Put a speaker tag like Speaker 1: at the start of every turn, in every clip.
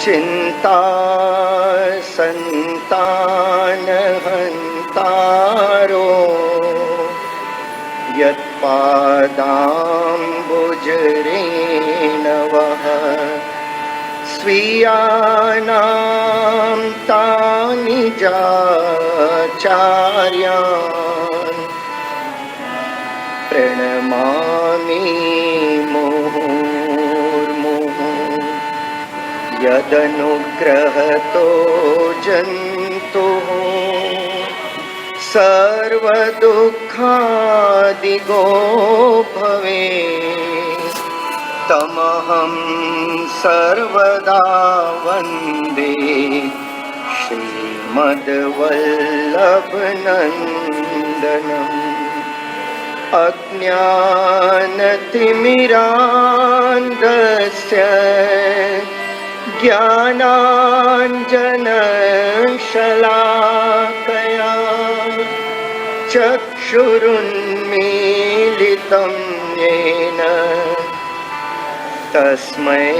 Speaker 1: चिंता संतान हंतारो यत्पादाम्बुजरेणवः स्वीयानां तानि चाचार्यान् प्रणमामि मुहुर्मुहुः। यदनुग्रहतो जन्तुः सर्वदुःखादिगो भवेत् तमहं सर्वदा वन्दे श्रीमद्वल्लभनन्दनम्। अज्ञानतिमिरान्धस्य ज्ञानाञ्जनशलाकया चक्षुरुन्मीलितं येन तस्मै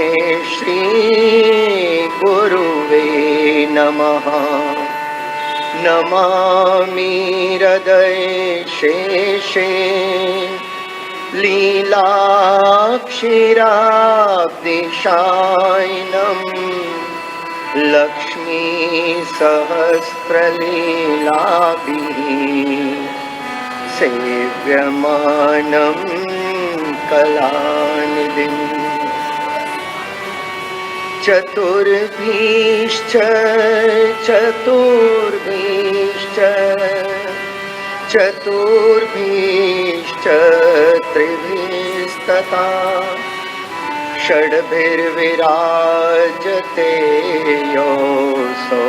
Speaker 1: श्रीगुरुवे नमः। नमामि हृदये शेषे लीलाक्षीराब्धिशायिनं लक्ष्मीसहस्रलीलाभिः सेव्यमानं कलानिधिम्। चतुर्भीश्च चतुर्भीश्च चतुर्भीश्च त्रिभिस्तथा षड्भिर्विराजते योऽसौ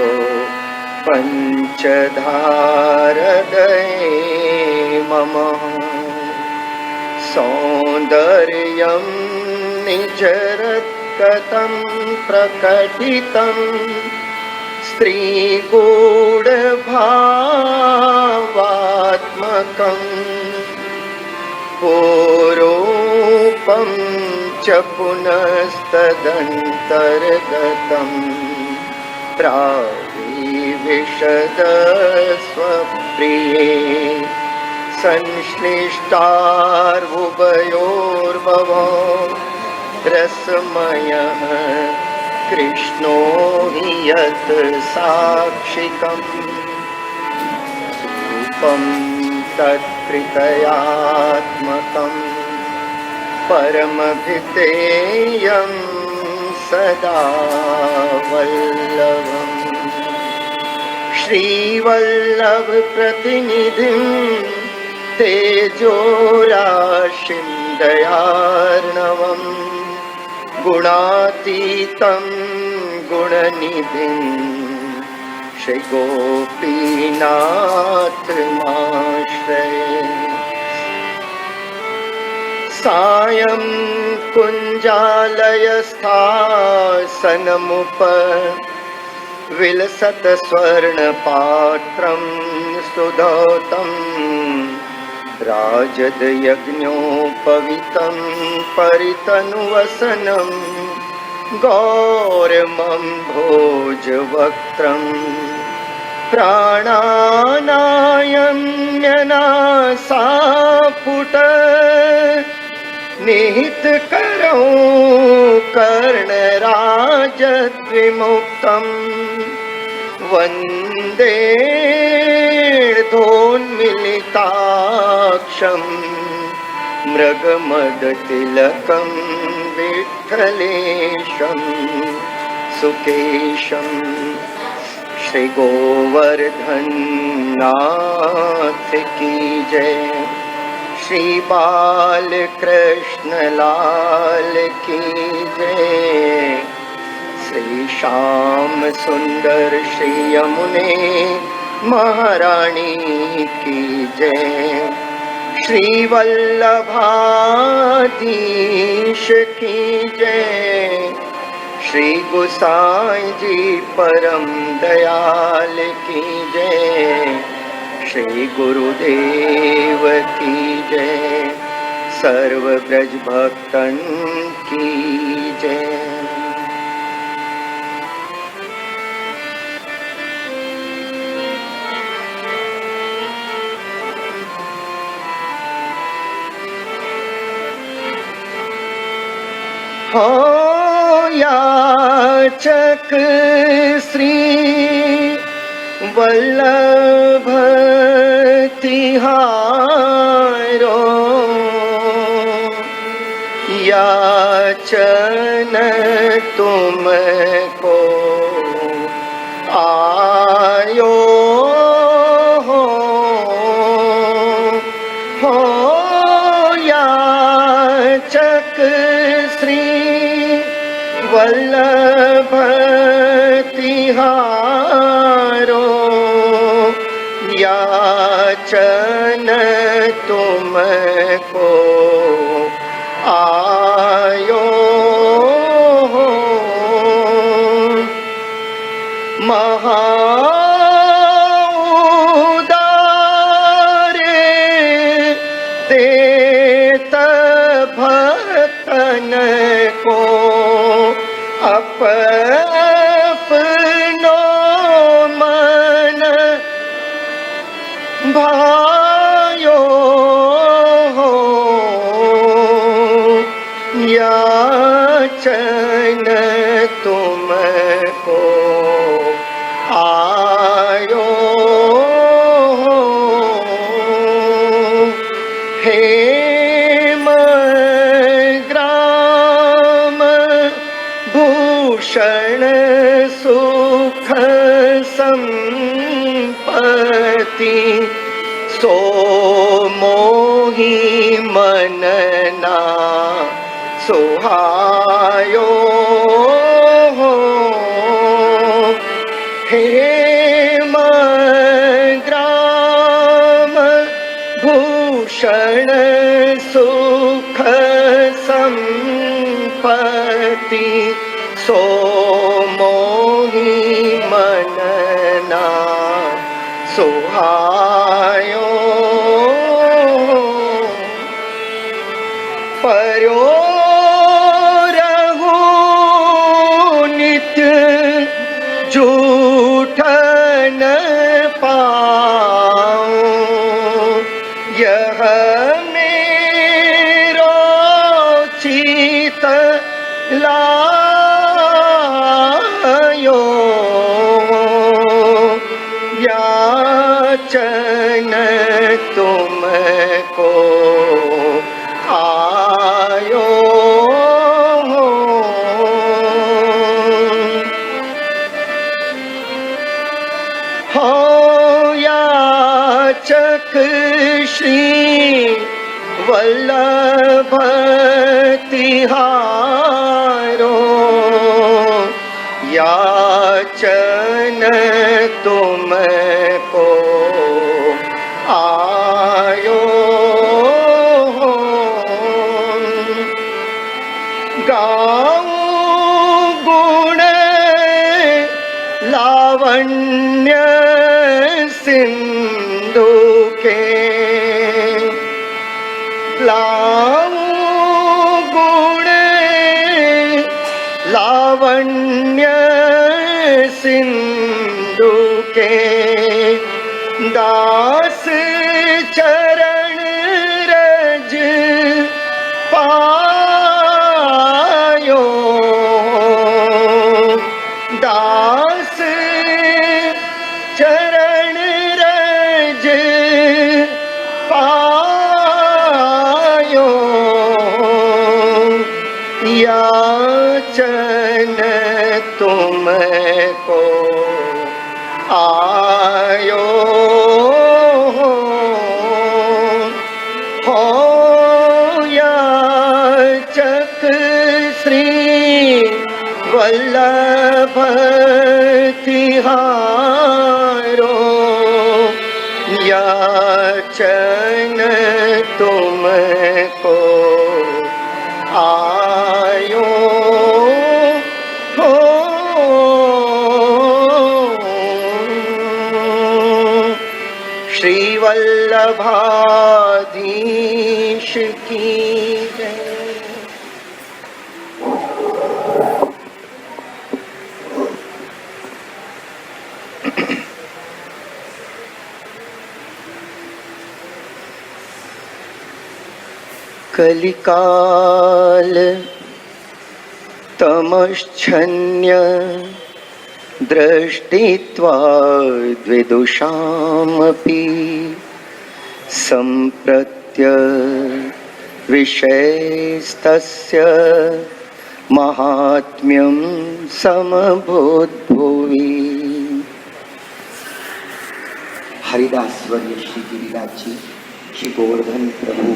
Speaker 1: पञ्चधारदये मम। सौन्दर्यं निजरत्कतं प्रकटितं स्त्रीगूढभावात्मकम् पूरूपं च पुनस्तदन्तर्गतं प्राविविशदस्वप्रिये संश्लिष्टार्वुभयोर्भवो रसमयः कृष्णो हि यत् साक्षिकम् रूपं तत्कृतयात्मकं परमभिधेयं सदा वल्लभम्। श्रीवल्लभ प्रतिनिधिं तेजोराशिं दयार्णवम् गुणातीतं गुणनिधिं श्रीगोपीनाथमाश्रये। सायं कुञ्जालयस्थासनमुप विलसत स्वर्णपात्रं सुधौतं राजदयज्ञोपवीतं परितनुवसनं गौरमं भोजवक्त्रं प्राणानायम्यनासापुट निहितकरौ कर्णराजद्विमुक्तं वन्दे र्धोन्मिलिताक्षं मृगमदतिलकं विठ्ठलेशं सुकेशं। श्रीगोवर्धननाथ की जय, श्री बालकृष्ण लाल की जय, श्री श्याम सुंदर श्री यमुने महारानी की जय, श्री वल्लभाधीश की जय, श्री गोसाई जी परम दयाल की जय, श्री गुरुदेव की जय, सर्व ब्रज भक्तन की जय। हो याचक श्री वल्लभ तिहारो, याचन तुमको आयो हो याचक श्री वल्लभ तिहारो, याचन तुमको आयो महाउदारे देत भक्तन को अपनो मन भायो, याचन तुमको आयो हेम ग्राम भूषण सुख संपत्ति, सो मोहि मनना सुहायो हेम ग्राम भूषण सुख संपत्ति, सो मोहि मनना सुहायो पर्यो रहु नित्य झूठन पाऊं, यह मेरो चित लायो, याचन तुमको आयो हो याचक श्री वल्लभ तिहारो, याचन तुमको आयो गाऊं गुण लावण्य सिंधु के, लाऊं गुण लावण्य सिंधु के, दास चरण रज पायो, दास चरण रज पायो, याचन तुमको आयो हो याचक श्री वल्लभ तिहारो, याचन तुमको आयो हो श्री वल्लभाधीश की जय। कलिकाल तमश्चन्य दृष्टित्वा द्विदुषामपि सम्प्रत्य विषयस्तस्य महात्म्यं समभूद्भुवि। हरिदास वर्य श्री गिरिराज जी, श्री गोवर्धन प्रभु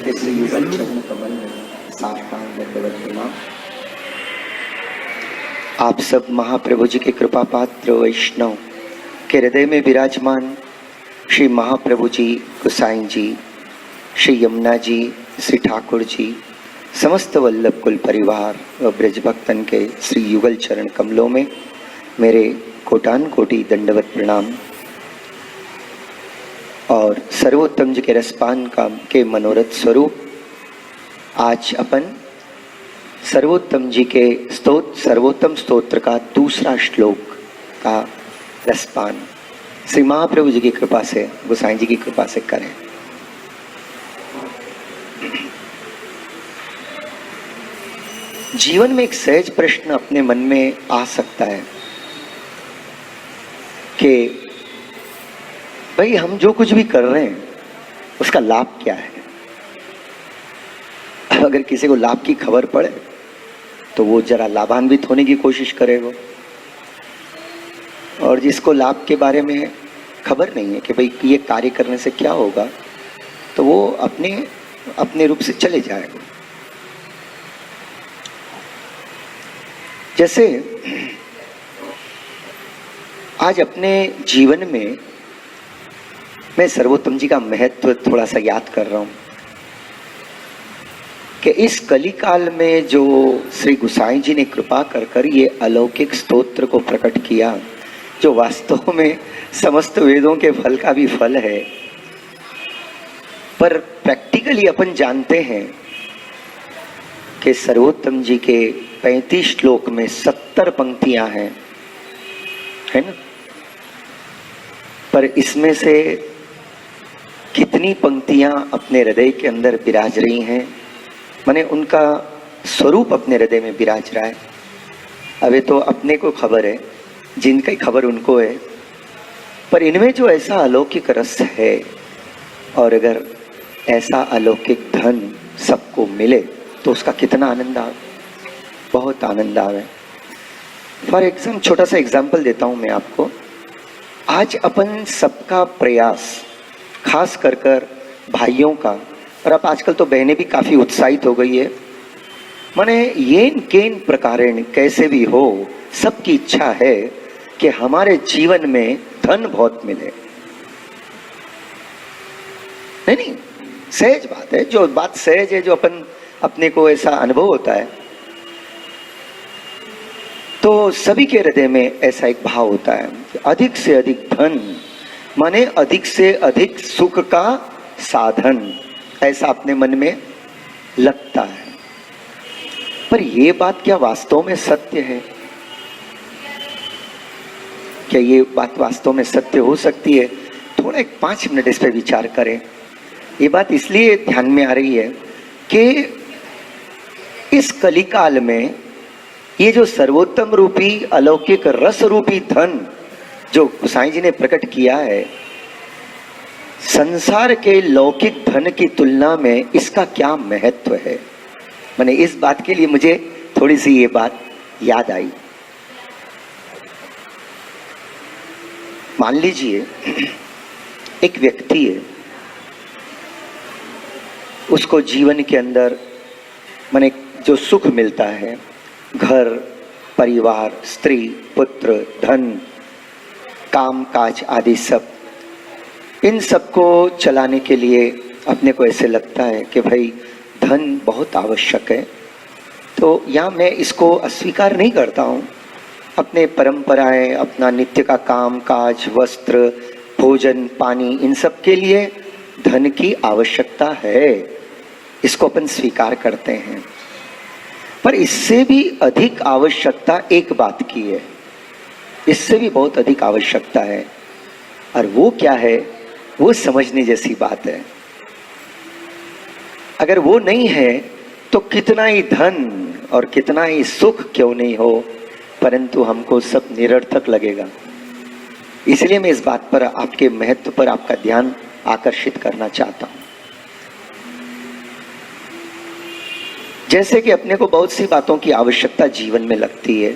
Speaker 1: के श्री युगल चरण कमल में साष्टांग दंडवत प्रणाम। आप सब महाप्रभु जी के कृपा पात्र वैष्णव के हृदय में विराजमान श्री महाप्रभु जी, गोसाई जी, श्री यमुना जी, श्री ठाकुर जी, समस्त वल्लभ कुल परिवार व ब्रज भक्तन के श्री युगल चरण कमलों में मेरे कोटान कोटि दंडवत प्रणाम। और सर्वोत्तम जी के रसपान का के मनोरथ स्वरूप आज अपन सर्वोत्तम जी के सर्वोत्तम स्तोत्र का दूसरा श्लोक का रसपान श्री महाप्रभु जी की कृपा से, गोसाई जी की कृपा से करें। जीवन में एक सहज प्रश्न अपने मन में आ सकता है कि भाई हम जो कुछ भी कर रहे हैं उसका लाभ क्या है। अगर किसी को लाभ की खबर पड़े तो वो जरा लाभान्वित होने की कोशिश करेगा, और जिसको लाभ के बारे में खबर नहीं है कि भाई ये कार्य करने से क्या होगा, तो वो अपने रूप से चले जाएगा। जैसे आज अपने जीवन में मैं सर्वोत्तम जी का महत्व थोड़ा सा याद कर रहा हूं कि इस कली काल में जो श्री गोसाई जी ने कृपा कर ये अलौकिक स्तोत्र को प्रकट किया, जो वास्तव में समस्त वेदों के फल का भी फल है। पर प्रैक्टिकली अपन जानते हैं कि सर्वोत्तम जी के 35 श्लोक में 70 पंक्तियां हैं, है ना। पर इसमें से कितनी पंक्तियां अपने हृदय के अंदर विराज रही हैं, माने उनका स्वरूप अपने हृदय में विराज रहा है। अबे तो अपने को खबर है, जिनकी खबर उनको है, पर इनमें जो ऐसा अलौकिक रस है, और अगर ऐसा अलौकिक धन सबको मिले तो उसका कितना आनंद आवे, बहुत आनंद आवे। फॉर एग्जाम्पल छोटा सा एग्जाम्पल देता हूं मैं आपको। आज अपन सबका प्रयास, खास कर भाइयों का, और अब आजकल तो बहनें भी काफी उत्साहित हो गई है, माने येन केन प्रकारेण कैसे भी हो, सबकी इच्छा है कि हमारे जीवन में धन बहुत मिले। नहीं, सहज बात है, जो बात सहज है, जो अपने को ऐसा अनुभव होता है, तो सभी के हृदय में ऐसा एक भाव होता है कि अधिक से अधिक धन माने अधिक से अधिक सुख का साधन, ऐसा अपने मन में लगता है। पर यह बात क्या वास्तव में सत्य है? क्या ये बात वास्तव में सत्य हो सकती है? थोड़ा एक 5 मिनट इस पर विचार करें। ये बात इसलिए ध्यान में आ रही है कि इस कलिकाल में ये जो सर्वोत्तम रूपी अलौकिक रस रूपी धन जो गोसाई जी ने प्रकट किया है, संसार के लौकिक धन की तुलना में इसका क्या महत्व है। मैंने इस बात के लिए मुझे थोड़ी सी ये बात याद आई। मान लीजिए एक व्यक्ति है, उसको जीवन के अंदर माने जो सुख मिलता है, घर परिवार, स्त्री पुत्र, धन, काम काज आदि सब, इन सबको चलाने के लिए अपने को ऐसे लगता है कि भाई धन बहुत आवश्यक है। तो यहाँ मैं इसको अस्वीकार नहीं करता हूँ, अपने परंपराएं, अपना नित्य का काम काज, वस्त्र, भोजन, पानी, इन सब के लिए धन की आवश्यकता है, इसको अपन स्वीकार करते हैं। पर इससे भी अधिक आवश्यकता एक बात की है, इससे भी बहुत अधिक आवश्यकता है, और वो क्या है, वो समझने जैसी बात है। अगर वो नहीं है तो कितना ही धन और कितना ही सुख क्यों नहीं हो, परंतु हमको सब निरर्थक लगेगा। इसलिए मैं इस बात पर, आपके महत्व पर आपका ध्यान आकर्षित करना चाहता हूं। जैसे कि अपने को बहुत सी बातों की आवश्यकता जीवन में लगती है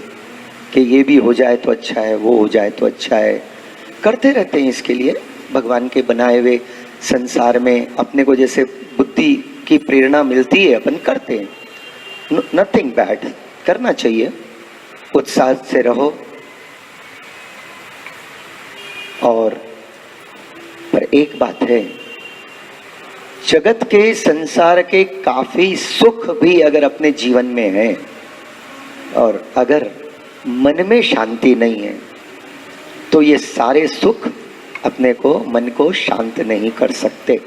Speaker 1: कि ये भी हो जाए तो अच्छा है, वो हो जाए तो अच्छा है, करते रहते हैं। इसके लिए भगवान के बनाए हुए संसार में अपने को जैसे बुद्धि की प्रेरणा मिलती है, अपन करते हैं। नथिंग बैड, करना चाहिए, उत्साह से रहो। और पर एक बात है, जगत के संसार के काफी सुख भी अगर अपने जीवन में है और अगर मन में शांति नहीं है तो ये सारे सुख अपने को, मन को शांत नहीं कर सकते।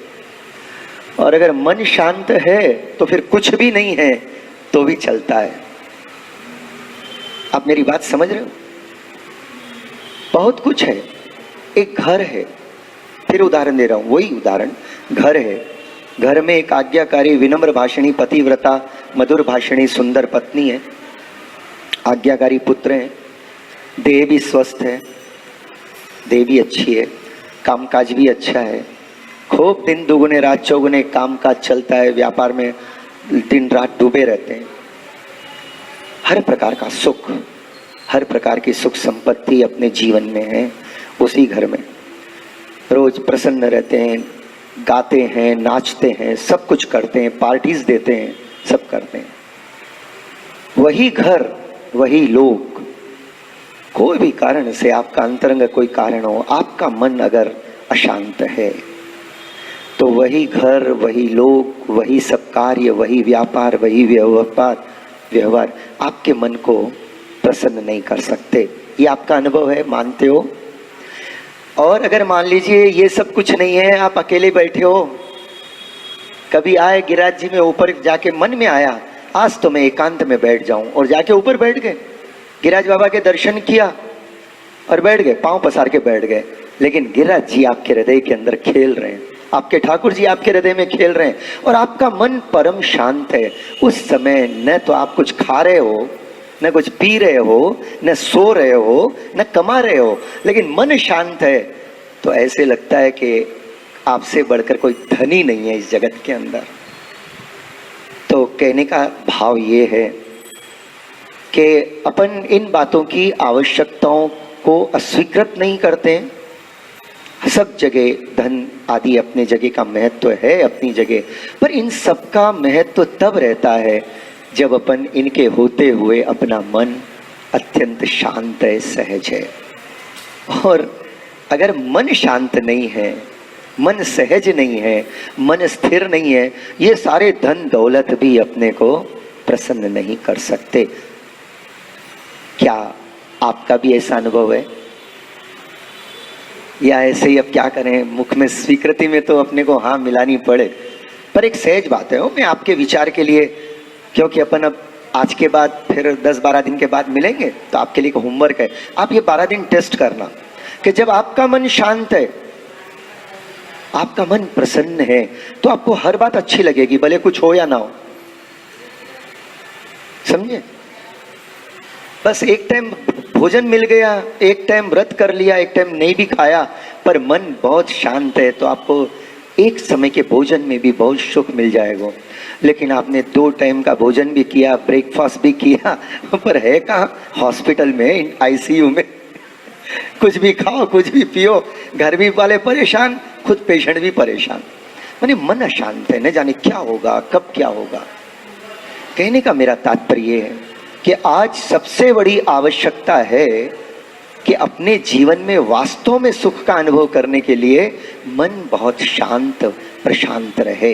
Speaker 1: और अगर मन शांत है तो फिर कुछ भी नहीं है तो भी चलता है। आप मेरी बात समझ रहे हो? बहुत कुछ है। एक घर है, फिर उदाहरण दे रहा हूं, वही उदाहरण, घर है। घर में एक आज्ञाकारी, विनम्र भाषणी, पतिव्रता, मधुर भाषणी, सुंदर पत्नी है, आज्ञाकारी पुत्र है, देह भी स्वस्थ है, देह भी अच्छी है, कामकाज भी अच्छा है, खूब दिन दुगुने रात चौगुने कामकाज चलता है, व्यापार में दिन रात डूबे रहते हैं। हर प्रकार का सुख, हर प्रकार की सुख संपत्ति अपने जीवन में है। उसी घर में रोज प्रसन्न रहते हैं, गाते हैं, नाचते हैं, सब कुछ करते हैं, पार्टीज देते हैं, सब करते हैं। वही घर, वही लोग, कोई भी कारण से, आपका अंतरंग कोई कारण हो, आपका मन अगर अशांत है तो वही घर, वही लोग, वही सब कार्य, वही व्यापार, वही व्यवहार आपके मन को प्रसन्न नहीं कर सकते। ये आपका अनुभव है, मानते हो? और अगर मान लीजिए ये सब कुछ नहीं है, आप अकेले बैठे हो, कभी आए गिरिराज जी में ऊपर जाके मन में आया आज तो मैं एकांत में बैठ जाऊं, और जाके ऊपर बैठ गए, गिरिराज बाबा के दर्शन किया और बैठ गए, पांव पसार के बैठ गए, लेकिन गिरिराज जी आपके हृदय के अंदर खेल रहे हैं, आपके ठाकुर जी आपके हृदय में खेल रहे हैं और आपका मन परम शांत है। उस समय न तो आप कुछ खा रहे हो, न कुछ पी रहे हो, न सो रहे हो, न कमा रहे हो, लेकिन मन शांत है, तो ऐसे लगता है कि आपसे बढ़कर कोई धनी नहीं है इस जगत के अंदर। तो कहने का भाव ये है कि अपन इन बातों की आवश्यकताओं को अस्वीकृत नहीं करते हैं। सब जगह धन आदि अपने जगह का महत्व है, अपनी जगह, पर इन सब का महत्व तब रहता है जब अपन इनके होते हुए अपना मन अत्यंत शांत है, सहज है। और अगर मन शांत नहीं है, मन सहज नहीं है, मन स्थिर नहीं है, ये सारे धन दौलत भी अपने को प्रसन्न नहीं कर सकते। क्या आपका भी ऐसा अनुभव है? या ऐसे ही अब क्या करें, मुख में स्वीकृति में तो अपने को हाँ मिलानी पड़े, पर एक सहज बात है, मैं आपके विचार के लिए, क्योंकि अपन अब आज के बाद फिर 10-12 दिन के बाद मिलेंगे, तो आपके लिए होमवर्क है, आप ये 12 दिन टेस्ट करना कि जब आपका मन शांत है, आपका मन प्रसन्न है, तो आपको हर बात अच्छी लगेगी, भले कुछ हो या ना हो। समझे? बस एक टाइम भोजन मिल गया, एक टाइम व्रत कर लिया, एक टाइम नहीं भी खाया, पर मन बहुत शांत है, तो आपको एक समय के भोजन में भी बहुत सुख मिल जाएगा। लेकिन आपने 2 टाइम का भोजन भी किया, ब्रेकफास्ट भी किया, पर है कहाँ? हॉस्पिटल में, आईसीयू में। कुछ भी खाओ, कुछ भी पियो, घर भी वाले परेशान, खुद पेशेंट भी परेशान, माने मन अशांत है, न जाने क्या होगा, कब क्या होगा। कहने का मेरा तात्पर्य है कि आज सबसे बड़ी आवश्यकता है कि अपने जीवन में वास्तव में सुख का अनुभव करने के लिए मन बहुत शांत प्रशांत रहे।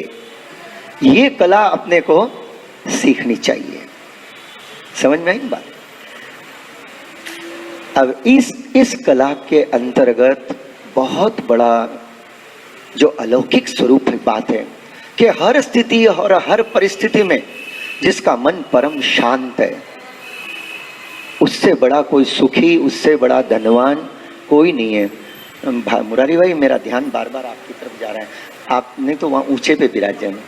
Speaker 1: ये कला अपने को सीखनी चाहिए। समझ में आई बात? अब इस कला के अंतर्गत बहुत बड़ा जो अलौकिक स्वरूप बात है कि हर स्थिति और हर परिस्थिति में जिसका मन परम शांत है, उससे बड़ा कोई सुखी, उससे बड़ा धनवान कोई नहीं है। मुरारी भाई, मेरा ध्यान बार बार आपकी तरफ जा रहा है, आप नहीं तो वहां ऊंचे पे विराजे हैं।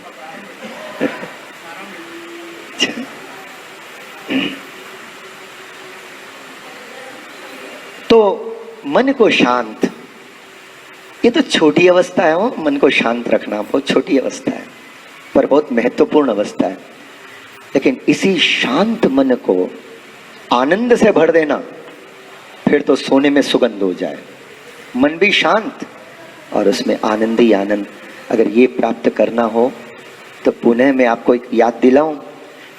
Speaker 1: तो मन को शांत, ये तो छोटी अवस्था है, वो मन को शांत रखना बहुत छोटी अवस्था है, पर बहुत महत्वपूर्ण अवस्था है। लेकिन इसी शांत मन को आनंद से भर देना, फिर तो सोने में सुगंध हो जाए। मन भी शांत और उसमें आनंद ही आनंद। अगर ये प्राप्त करना हो तो पुनः मैं आपको एक याद दिलाऊं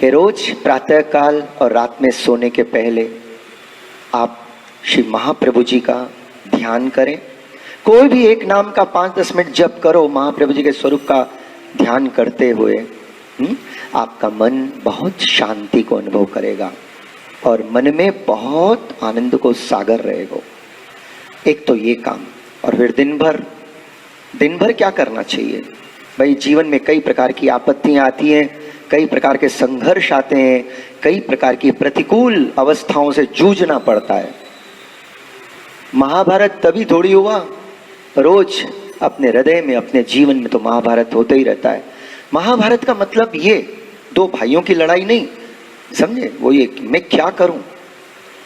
Speaker 1: कि रोज प्रातः काल और रात में सोने के पहले आप श्री महाप्रभु जी का ध्यान करें। कोई भी एक नाम का 5-10 मिनट जप करो, महाप्रभु जी के स्वरूप का ध्यान करते हुए आपका मन बहुत शांति को अनुभव करेगा और मन में बहुत आनंद को सागर रहेगा। एक तो ये काम, और फिर दिन भर क्या करना चाहिए भाई? जीवन में कई प्रकार की आपत्तियां आती हैं, कई प्रकार के संघर्ष आते हैं, कई प्रकार की प्रतिकूल अवस्थाओं से जूझना पड़ता है। महाभारत तभी थोड़ी हुआ, रोज अपने हृदय में, अपने जीवन में तो महाभारत होता ही रहता है। महाभारत का मतलब ये दो भाइयों की लड़ाई नहीं, समझे? वो ये मैं क्या करूं।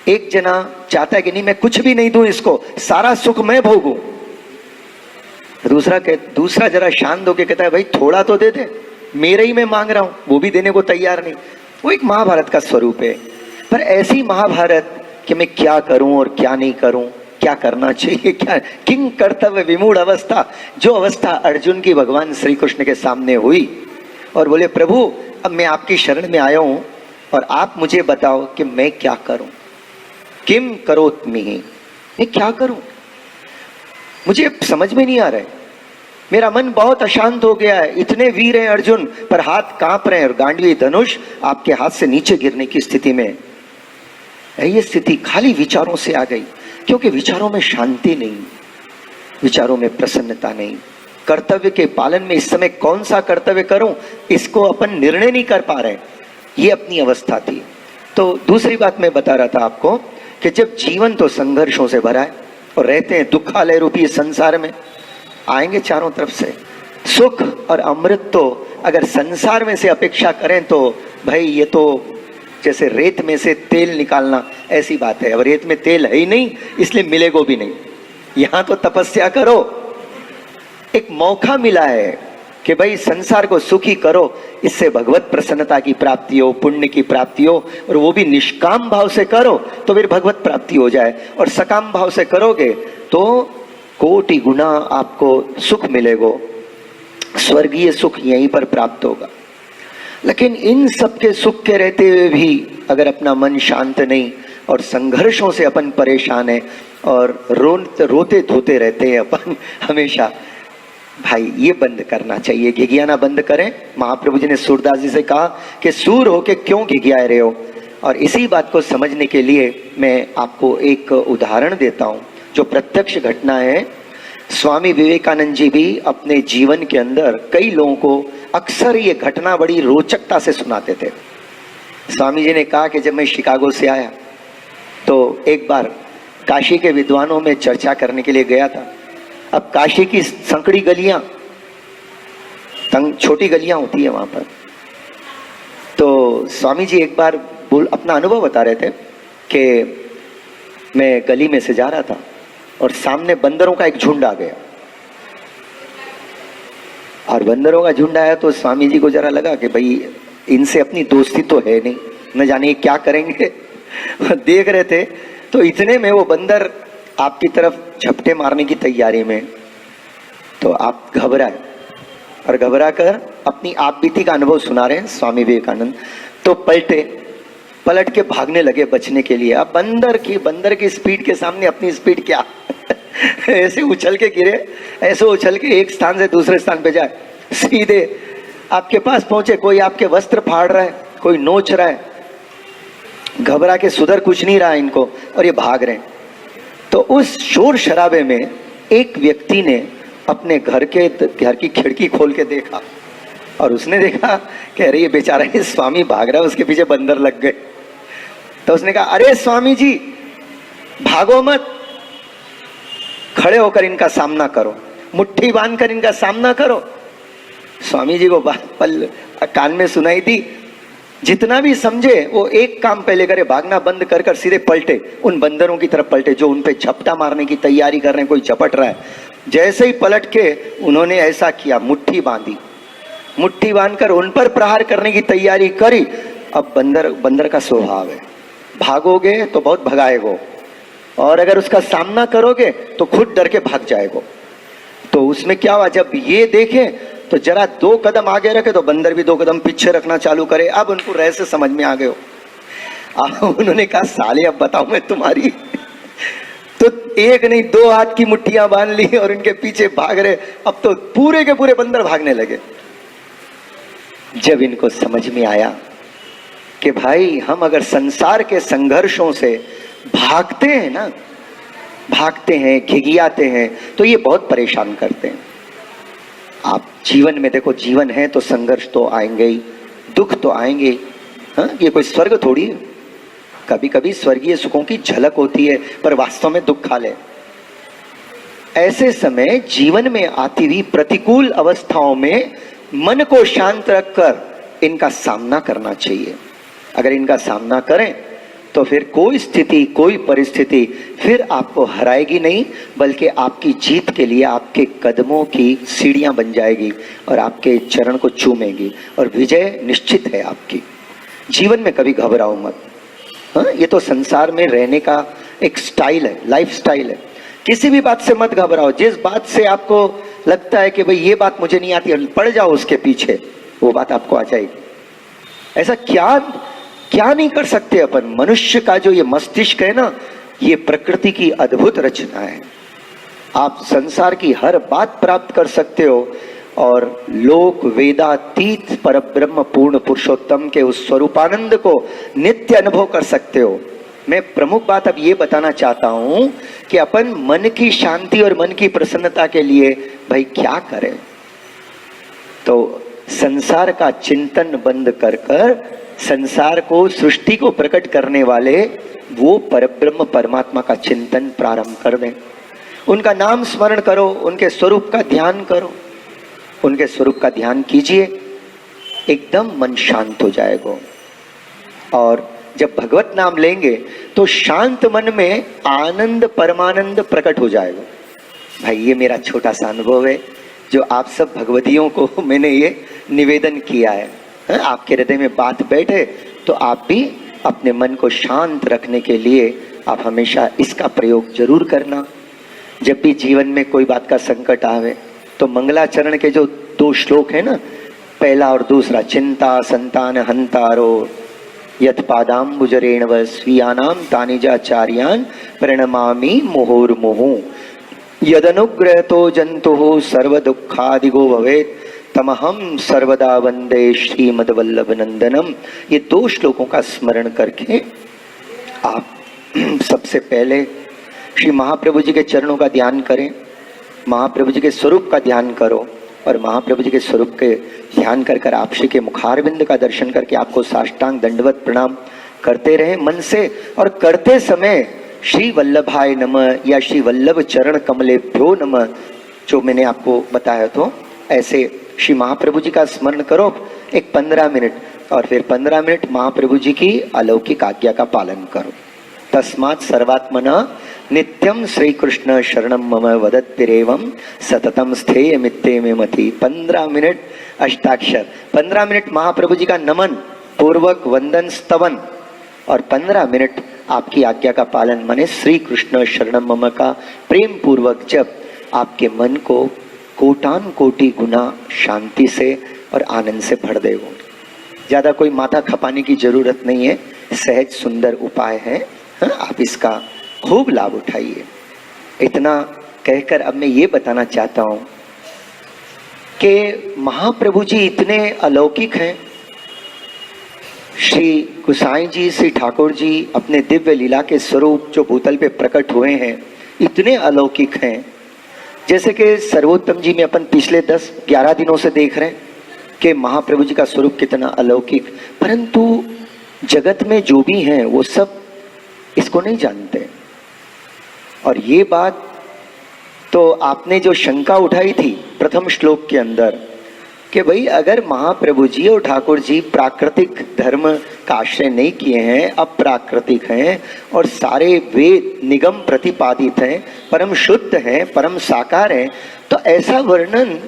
Speaker 1: एक जना चाहता है कि नहीं मैं कुछ भी नहीं दूं इसको, सारा सुख मैं भोगूं। दूसरा जरा शांत होके कहता है भाई थोड़ा तो दे दे, मेरे ही मैं मांग रहा हूं, वो भी देने को तैयार नहीं। वो एक महाभारत का स्वरूप है। पर ऐसी महाभारत कि मैं क्या करूं और क्या नहीं करूं, क्या करना चाहिए, क्या किंग कर्तव्य विमूढ़ अवस्था, जो अवस्था अर्जुन की भगवान श्री कृष्ण के सामने हुई और बोले प्रभु अब मैं आपकी शरण में आया हूं और आप मुझे बताओ कि मैं क्या करूं। किम करोत्मि, मैं क्या करूं, मुझे समझ में नहीं आ रहा है। मेरा मन बहुत अशांत हो गया है। इतने वीर हैं अर्जुन, पर हाथ कांप रहे हैं और गांडीव धनुष आपके हाथ से नीचे गिरने की स्थिति में। ये स्थिति खाली विचारों से आ गई, क्योंकि विचारों में शांति नहीं, विचारों में प्रसन्नता नहीं। कर्तव्य के पालन में इस समय कौन सा कर्तव्य करूं, इसको अपन निर्णय नहीं कर पा रहे। ये अपनी अवस्था थी। तो दूसरी बात मैं बता रहा था आपको कि जब जीवन तो संघर्षों से भरा है और रहते हैं दुखालय रूपी संसार में, आएंगे चारों तरफ से सुख और अमृत। तो अगर संसार में से अपेक्षा करें तो भाई ये तो जैसे रेत में से तेल निकालना ऐसी बात है। अब रेत में तेल है ही नहीं, इसलिए मिलेगा भी नहीं। यहां तो तपस्या करो, एक मौका मिला है कि भाई संसार को सुखी करो, इससे भगवत प्रसन्नता की प्राप्ति हो, पुण्य की प्राप्ति हो, और वो भी निष्काम भाव से करो तो फिर भगवत प्राप्ति हो जाए। और सकाम भाव से करोगे तो कोटि गुना आपको सुख मिलेगा, स्वर्गीय सुख यहीं पर प्राप्त होगा। लेकिन इन सब के सुख के रहते हुए भी अगर अपना मन शांत नहीं और संघर्षों से अपन परेशान है और रोते धोते रहते हैं अपन हमेशा, भाई ये बंद करना चाहिए। घिघियाना बंद करें। महाप्रभु जी ने सूरदास जी से कहा कि सूर होके क्यों घिघियाए रहे हो। और इसी बात को समझने के लिए मैं आपको एक उदाहरण देता हूं जो प्रत्यक्ष घटना है। स्वामी विवेकानंद जी भी अपने जीवन के अंदर कई लोगों को अक्सर ये घटना बड़ी रोचकता से सुनाते थे। स्वामी जी ने कहा कि जब मैं शिकागो से आया तो एक बार काशी के विद्वानों में चर्चा करने के लिए गया था। अब काशी की संकड़ी गलियां, छोटी गलियां होती है वहां पर। तो स्वामी जी एक बार अपना अनुभव बता रहे थे कि मैं गली में से जा रहा था और सामने बंदरों का एक झुंड आ गया। और बंदरों का झुंड आया तो स्वामी जी को जरा लगा कि भाई इनसे अपनी दोस्ती तो है नहीं, न जाने क्या करेंगे। देख रहे थे तो इतने में वो बंदर आपकी तरफ झपटे मारने की तैयारी में। तो आप घबराए और घबरा कर अपनी आप बीती का अनुभव सुना रहे हैं स्वामी विवेकानंद। तो पलट के भागने लगे बचने के लिए। अब बंदर की स्पीड के सामने अपनी स्पीड क्या ऐसे उछल के गिरे, ऐसे उछल के एक स्थान से दूसरे स्थान पे जाए, सीधे आपके पास पहुंचे। कोई आपके वस्त्र फाड़ रहा है, कोई नोच रहा है, घबरा के सुधर कुछ नहीं रहा इनको और ये भाग रहे हैं। तो उस शोर शराबे में एक व्यक्ति ने अपने घर की खिड़की खोल के देखा और उसने देखा कि अरे ये बेचारा ये स्वामी भाग रहा है, उसके पीछे बंदर लग गए। तो उसने कहा अरे स्वामी जी भागो मत, खड़े होकर इनका सामना करो, मुट्ठी बांधकर इनका सामना करो। स्वामी जी को बात कान में सुनाई दी जितना भी समझे वो एक काम पहले करे, भागना बंद कर कर सीधे पलटे, उन बंदरों की तरफ पलटे जो उन पे झपटा मारने की तैयारी कर रहे हैं, कोई झपट रहा है। जैसे ही पलट के उन्होंने ऐसा किया, मुट्ठी बांधी, मुट्ठी बांधकर उन पर प्रहार करने की तैयारी करी। अब बंदर का स्वभाव है, भागोगे तो बहुत भगाएगो, और अगर उसका सामना करोगे तो खुद डर के भाग जाएगो। तो उसमें क्या हुआ, जब ये देखे तो जरा 2 कदम आगे रखे तो बंदर भी 2 कदम पीछे रखना चालू करे। अब उनको रहस्य समझ में आ गए हो। उन्होंने कहा साले अब बताओ मैं तुम्हारी। तो एक नहीं 2 हाथ की मुट्ठियां बांध ली और उनके पीछे भाग रहे। अब तो पूरे के पूरे बंदर भागने लगे। जब इनको समझ में आया कि भाई हम अगर संसार के संघर्षों से भागते हैं ना, भागते हैं, घिघियाते हैं, तो ये बहुत परेशान करते हैं। आप जीवन में देखो, जीवन है तो संघर्ष तो आएंगे ही, दुख तो आएंगे। हाँ, ये कोई स्वर्ग थोड़ी है। कभी कभी स्वर्गीय सुखों की झलक होती है, पर वास्तव में दुख खा ले। ऐसे समय जीवन में आती हुई प्रतिकूल अवस्थाओं में मन को शांत रखकर इनका सामना करना चाहिए। अगर इनका सामना करें तो फिर कोई स्थिति, कोई परिस्थिति फिर आपको हराएगी नहीं, बल्कि आपकी जीत के लिए आपके कदमों की सीढ़ियां बन जाएगी और आपके चरण को चूमेगी और विजय निश्चित है आपकी। जीवन में कभी घबराओ मत। हाँ, ये तो संसार में रहने का एक स्टाइल है, लाइफ स्टाइल है। किसी भी बात से मत घबराओ। जिस बात से आपको लगता है कि भाई ये बात मुझे नहीं आती, पड़ जाओ उसके पीछे, वो बात आपको आ जाएगी। ऐसा क्या नहीं कर सकते अपन। मनुष्य का जो ये मस्तिष्क है ना, ये प्रकृति की अद्भुत रचना है। आप संसार की हर बात प्राप्त कर सकते हो और लोक वेदातीत परब्रह्म पूर्ण पुरुषोत्तम के उस स्वरूपानंद को नित्य अनुभव कर सकते हो। मैं प्रमुख बात अब ये बताना चाहता हूं कि अपन मन की शांति और मन की प्रसन्नता के लिए भाई क्या करें। तो संसार का चिंतन बंद कर संसार को, सृष्टि को प्रकट करने वाले वो परब्रह्म परमात्मा का चिंतन प्रारंभ कर दें। उनका नाम स्मरण करो, उनके स्वरूप का ध्यान करो, उनके स्वरूप का ध्यान कीजिए, एकदम मन शांत हो जाएगा। और जब भगवत नाम लेंगे तो शांत मन में आनंद परमानंद प्रकट हो जाएगा। भाई ये मेरा छोटा सा अनुभव है जो आप सब भगवतियों को मैंने ये निवेदन किया है। आपके हृदय में बात बैठे तो आप भी अपने मन को शांत रखने के लिए आप हमेशा इसका प्रयोग जरूर करना। जब भी जीवन में कोई बात का संकट आवे तो मंगलाचरण के जो 2 श्लोक है ना, पहला और दूसरा, चिंता संतान हंतारो यत्पादाम्बुजरेणव स्वीयानाम तानिजाचार्यान प्रणमामि मुहुर्मुहु यदनुग्रहतो जंतुः सर्व दुखादिगो भवेत् तमहम सर्वदा वंदे श्रीमद वल्लभ नंदनम। ये 2 श्लोकों का स्मरण करके आप सबसे पहले श्री महाप्रभु जी के चरणों का ध्यान करें, महाप्रभु जी के स्वरूप का ध्यान करो और महाप्रभु जी के स्वरूप के ध्यान कर आप श्री के मुखारविंद का दर्शन करके आपको साष्टांग दंडवत प्रणाम करते रहें मन से। और करते समय श्री वल्लभाय नमः या श्री वल्लभ चरण कमलेभ्यो नमः जो मैंने आपको बताया, तो ऐसे श्री महाप्रभु जी का स्मरण करो एक 15 मिनट, और फिर 15 मिनट महाप्रभु जी की अलौकिक आज्ञा का पालन करो। तस्मात् सर्वात्मना नित्यम श्री कृष्ण शरणम मम वदत्तिरेवं सततम स्थेय मित्ते में मति। 15 मिनट अष्टाक्षर, 15 मिनट महाप्रभु जी का नमन पूर्वक वंदन स्तवन, और 15 मिनट आपकी आज्ञा का पालन माने श्री कृष्ण शरणम मम का प्रेम पूर्वक जब आपके मन को कोटान कोटि गुना शांति से और आनंद से भर देगा। ज्यादा कोई माथा खपाने की जरूरत नहीं है, सहज सुंदर उपाय है। हाँ, आप इसका खूब लाभ उठाइए। इतना कहकर अब मैं ये बताना चाहता हूं कि महाप्रभु जी इतने अलौकिक हैं। श्री गुसाई जी, श्री ठाकुर जी अपने दिव्य लीला के स्वरूप जो भूतल पे प्रकट हुए हैं इतने अलौकिक हैं। जैसे कि सर्वोत्तम जी में अपन पिछले 10-11 दिनों से देख रहे हैं कि महाप्रभु जी का स्वरूप कितना अलौकिक, परंतु जगत में जो भी हैं वो सब इसको नहीं जानते। और ये बात तो आपने जो शंका उठाई थी प्रथम श्लोक के अंदर कि भाई अगर महाप्रभु जी और ठाकुर जी प्राकृतिक धर्म का आश्रय नहीं किए हैं, अप्राकृतिक हैं और सारे वेद निगम प्रतिपादित हैं, परम शुद्ध हैं, परम साकार हैं, तो ऐसा वर्णन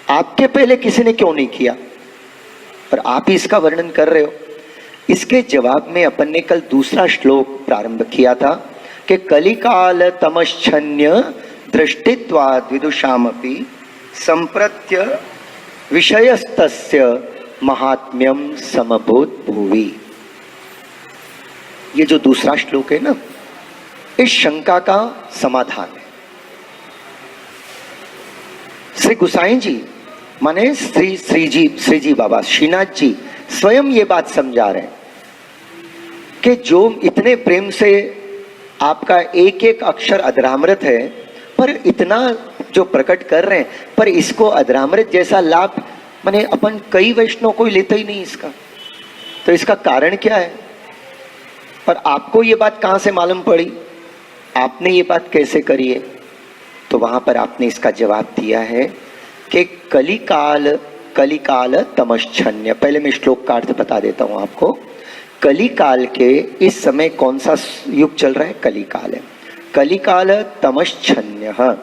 Speaker 1: आपके पहले किसी ने क्यों नहीं किया और आप ही इसका वर्णन कर रहे हो। इसके जवाब में अपन ने कल दूसरा श्लोक प्रारंभ किया था कि कलिकाल तमश्चन्य दृष्टित्वाद् विदुषामपि संप्रत्य विषयस्तस्य महात्म्यम समभूत भुवि। ये जो दूसरा श्लोक है ना, इस शंका का समाधान है। श्री गुसाई जी माने श्री जी बाबा श्रीनाथ जी स्वयं ये बात समझा रहे हैं कि जो इतने प्रेम से आपका एक एक अक्षर अधरामृत है, पर इतना जो प्रकट कर रहे हैं, पर इसको अधरामृत जैसा लाभ माने अपन कई वैष्णव कोई लेता ही नहीं इसका, तो इसका कारण क्या है। और आपको ये बात कहां से मालूम पड़ी, आपने ये बात कैसे करी है। तो वहां पर आपने इसका जवाब दिया है कि कलिकाल तमश्चन्य। पहले मैं श्लोक का अर्थ बता देता हूं आपको। कलिकाल के इस समय कौन सा युग चल रहा है, कलिकाल है। कलिकाल तमश्चन्य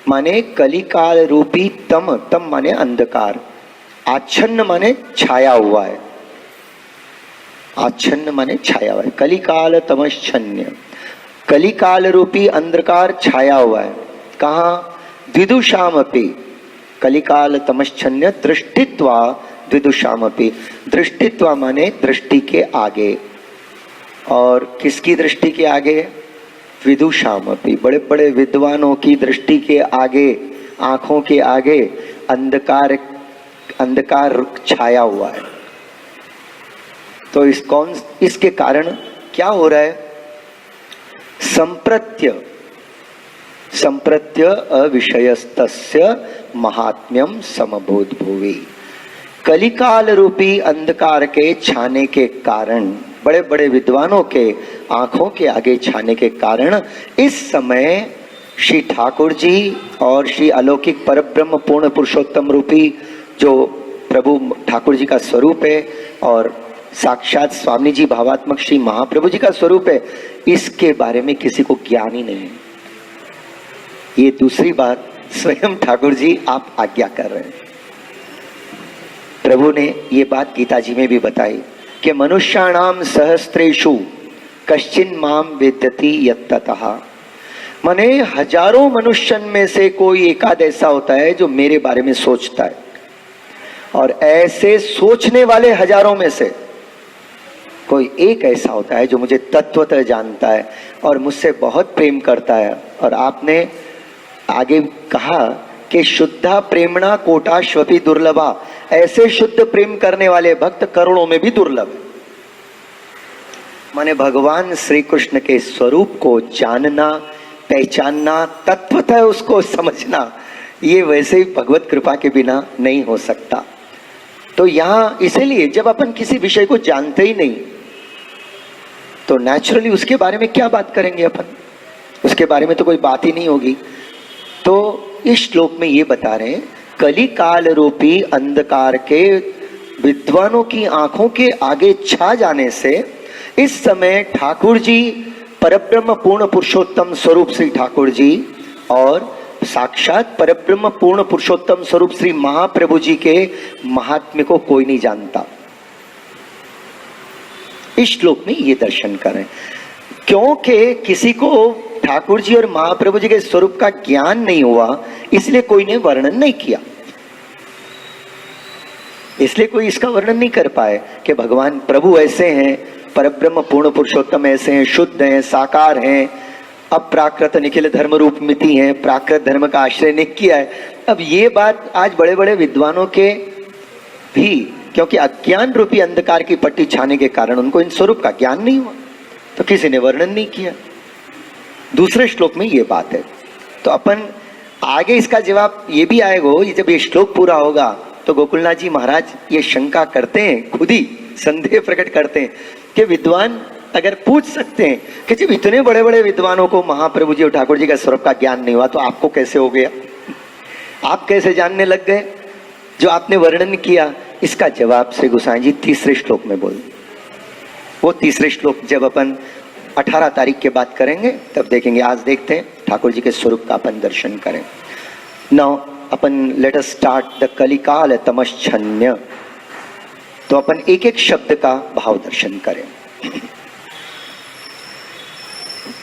Speaker 1: माने कलिकाल रूपी तम माने अंधकार, आच्छन्न माने छाया हुआ है, आच्छन्न माने छाया हुआ है। कलिकाल तमश्चन्य, कलिकाल रूपी अंधकार छाया हुआ है। कहाँ, विदुषामपि कलिकाल तमश्चन्य दृष्टित्वा विदुषामपि। दृष्टित्वा माने दृष्टि के आगे, और किसकी दृष्टि के आगे, विदुषामपि बड़े बड़े विद्वानों की दृष्टि के आगे, आंखों के आगे अंधकार छाया हुआ है। तो इसके कारण क्या हो रहा है, संप्रत्य अविषयस्तस्य महात्म्यम समभूत भुवि। कलिकाल रूपी अंधकार के छाने के कारण, बड़े बड़े विद्वानों के आंखों के आगे छाने के कारण इस समय श्री ठाकुर जी और श्री अलौकिक परब्रह्म पूर्ण पुरुषोत्तम रूपी जो प्रभु ठाकुर जी का स्वरूप है और साक्षात स्वामी जी भावात्मक श्री महाप्रभु जी का स्वरूप है, इसके बारे में किसी को ज्ञान ही नहीं है। ये दूसरी बात स्वयं ठाकुर जी आप आज्ञा कर रहे हैं। प्रभु ने ये बात गीता जी में भी बताई कि मनुष्याणाम सहस्त्रेषु कश्चिन माम वेद्यति यत्ततः। माने हजारों मनुष्यन में से कोई एकाध ऐसा होता है जो मेरे बारे में सोचता है, और ऐसे सोचने वाले हजारों में से कोई एक ऐसा होता है जो मुझे तत्वतः जानता है और मुझसे बहुत प्रेम करता है। और आपने आगे कहा कि शुद्धा प्रेमणा कोटाश्वपि दुर्लभा, ऐसे शुद्ध प्रेम करने वाले भक्त करोड़ों में भी दुर्लभ है। माने भगवान श्री कृष्ण के स्वरूप को जानना, पहचानना, तत्वतः उसको समझना, ये वैसे ही भगवत कृपा के बिना नहीं हो सकता। तो यहाँ इसीलिए जब अपन किसी विषय को जानते ही नहीं, तो नेचुरली उसके बारे में क्या बात करेंगे अपन, उसके बारे में तो कोई बात ही नहीं होगी। तो इस श्लोक में ये बता रहे हैं, कलिकाल रूपी अंधकार के विद्वानों की आंखों के आगे छा जाने से इस समय ठाकुर जी परब्रह्म पूर्ण पुरुषोत्तम स्वरूप श्री ठाकुर जी और साक्षात परब्रह्म पूर्ण पुरुषोत्तम स्वरूप श्री महाप्रभु जी के महात्म्य को कोई नहीं जानता। इस श्लोक में ये दर्शन करें, क्योंकि किसी को ठाकुर जी और महाप्रभु जी के स्वरूप का ज्ञान नहीं हुआ, इसलिए कोई ने वर्णन नहीं किया, इसलिए कोई इसका वर्णन नहीं कर पाए कि भगवान प्रभु ऐसे हैं, परब्रह्म पूर्ण पुरुषोत्तम ऐसे हैं, शुद्ध हैं, साकार हैं, अप्राकृत निखिल धर्म रूप मिति हैं, प्राकृत धर्म का आश्रय नहीं किया है। अब ये बात आज बड़े बड़े विद्वानों के भी, क्योंकि अज्ञान रूपी अंधकार की पट्टी छाने के कारण उनको इन स्वरूप का ज्ञान नहीं हुआ, तो किसी ने वर्णन नहीं किया। दूसरे श्लोक में ये बात है, तो अपन आगे इसका जवाब ये भी आएगा, जब ये श्लोक पूरा होगा तो गोकुलनाथ जी महाराज ये शंका करते हैं, खुद ही संदेह प्रकट करते हैं कि विद्वान अगर पूछ सकते हैं कि जब इतने बड़े बड़े विद्वानों को महाप्रभु जी और ठाकुर जी का स्वरूप का ज्ञान नहीं हुआ, तो आपको कैसे हो गया, आप कैसे जानने लग गए। जो आपने वर्णन किया इसका जवाब श्री गोसाई जी तीसरे श्लोक में बोल। वो तीसरे श्लोक जब अपन 18 तारीख के बाद करेंगे तब देखेंगे। आज देखते हैं ठाकुर जी के स्वरूप का अपन दर्शन करें। नाउ अपन लेट अस स्टार्ट द कलिकाल तमश्चन्य। तो अपन एक एक शब्द का भाव दर्शन करें।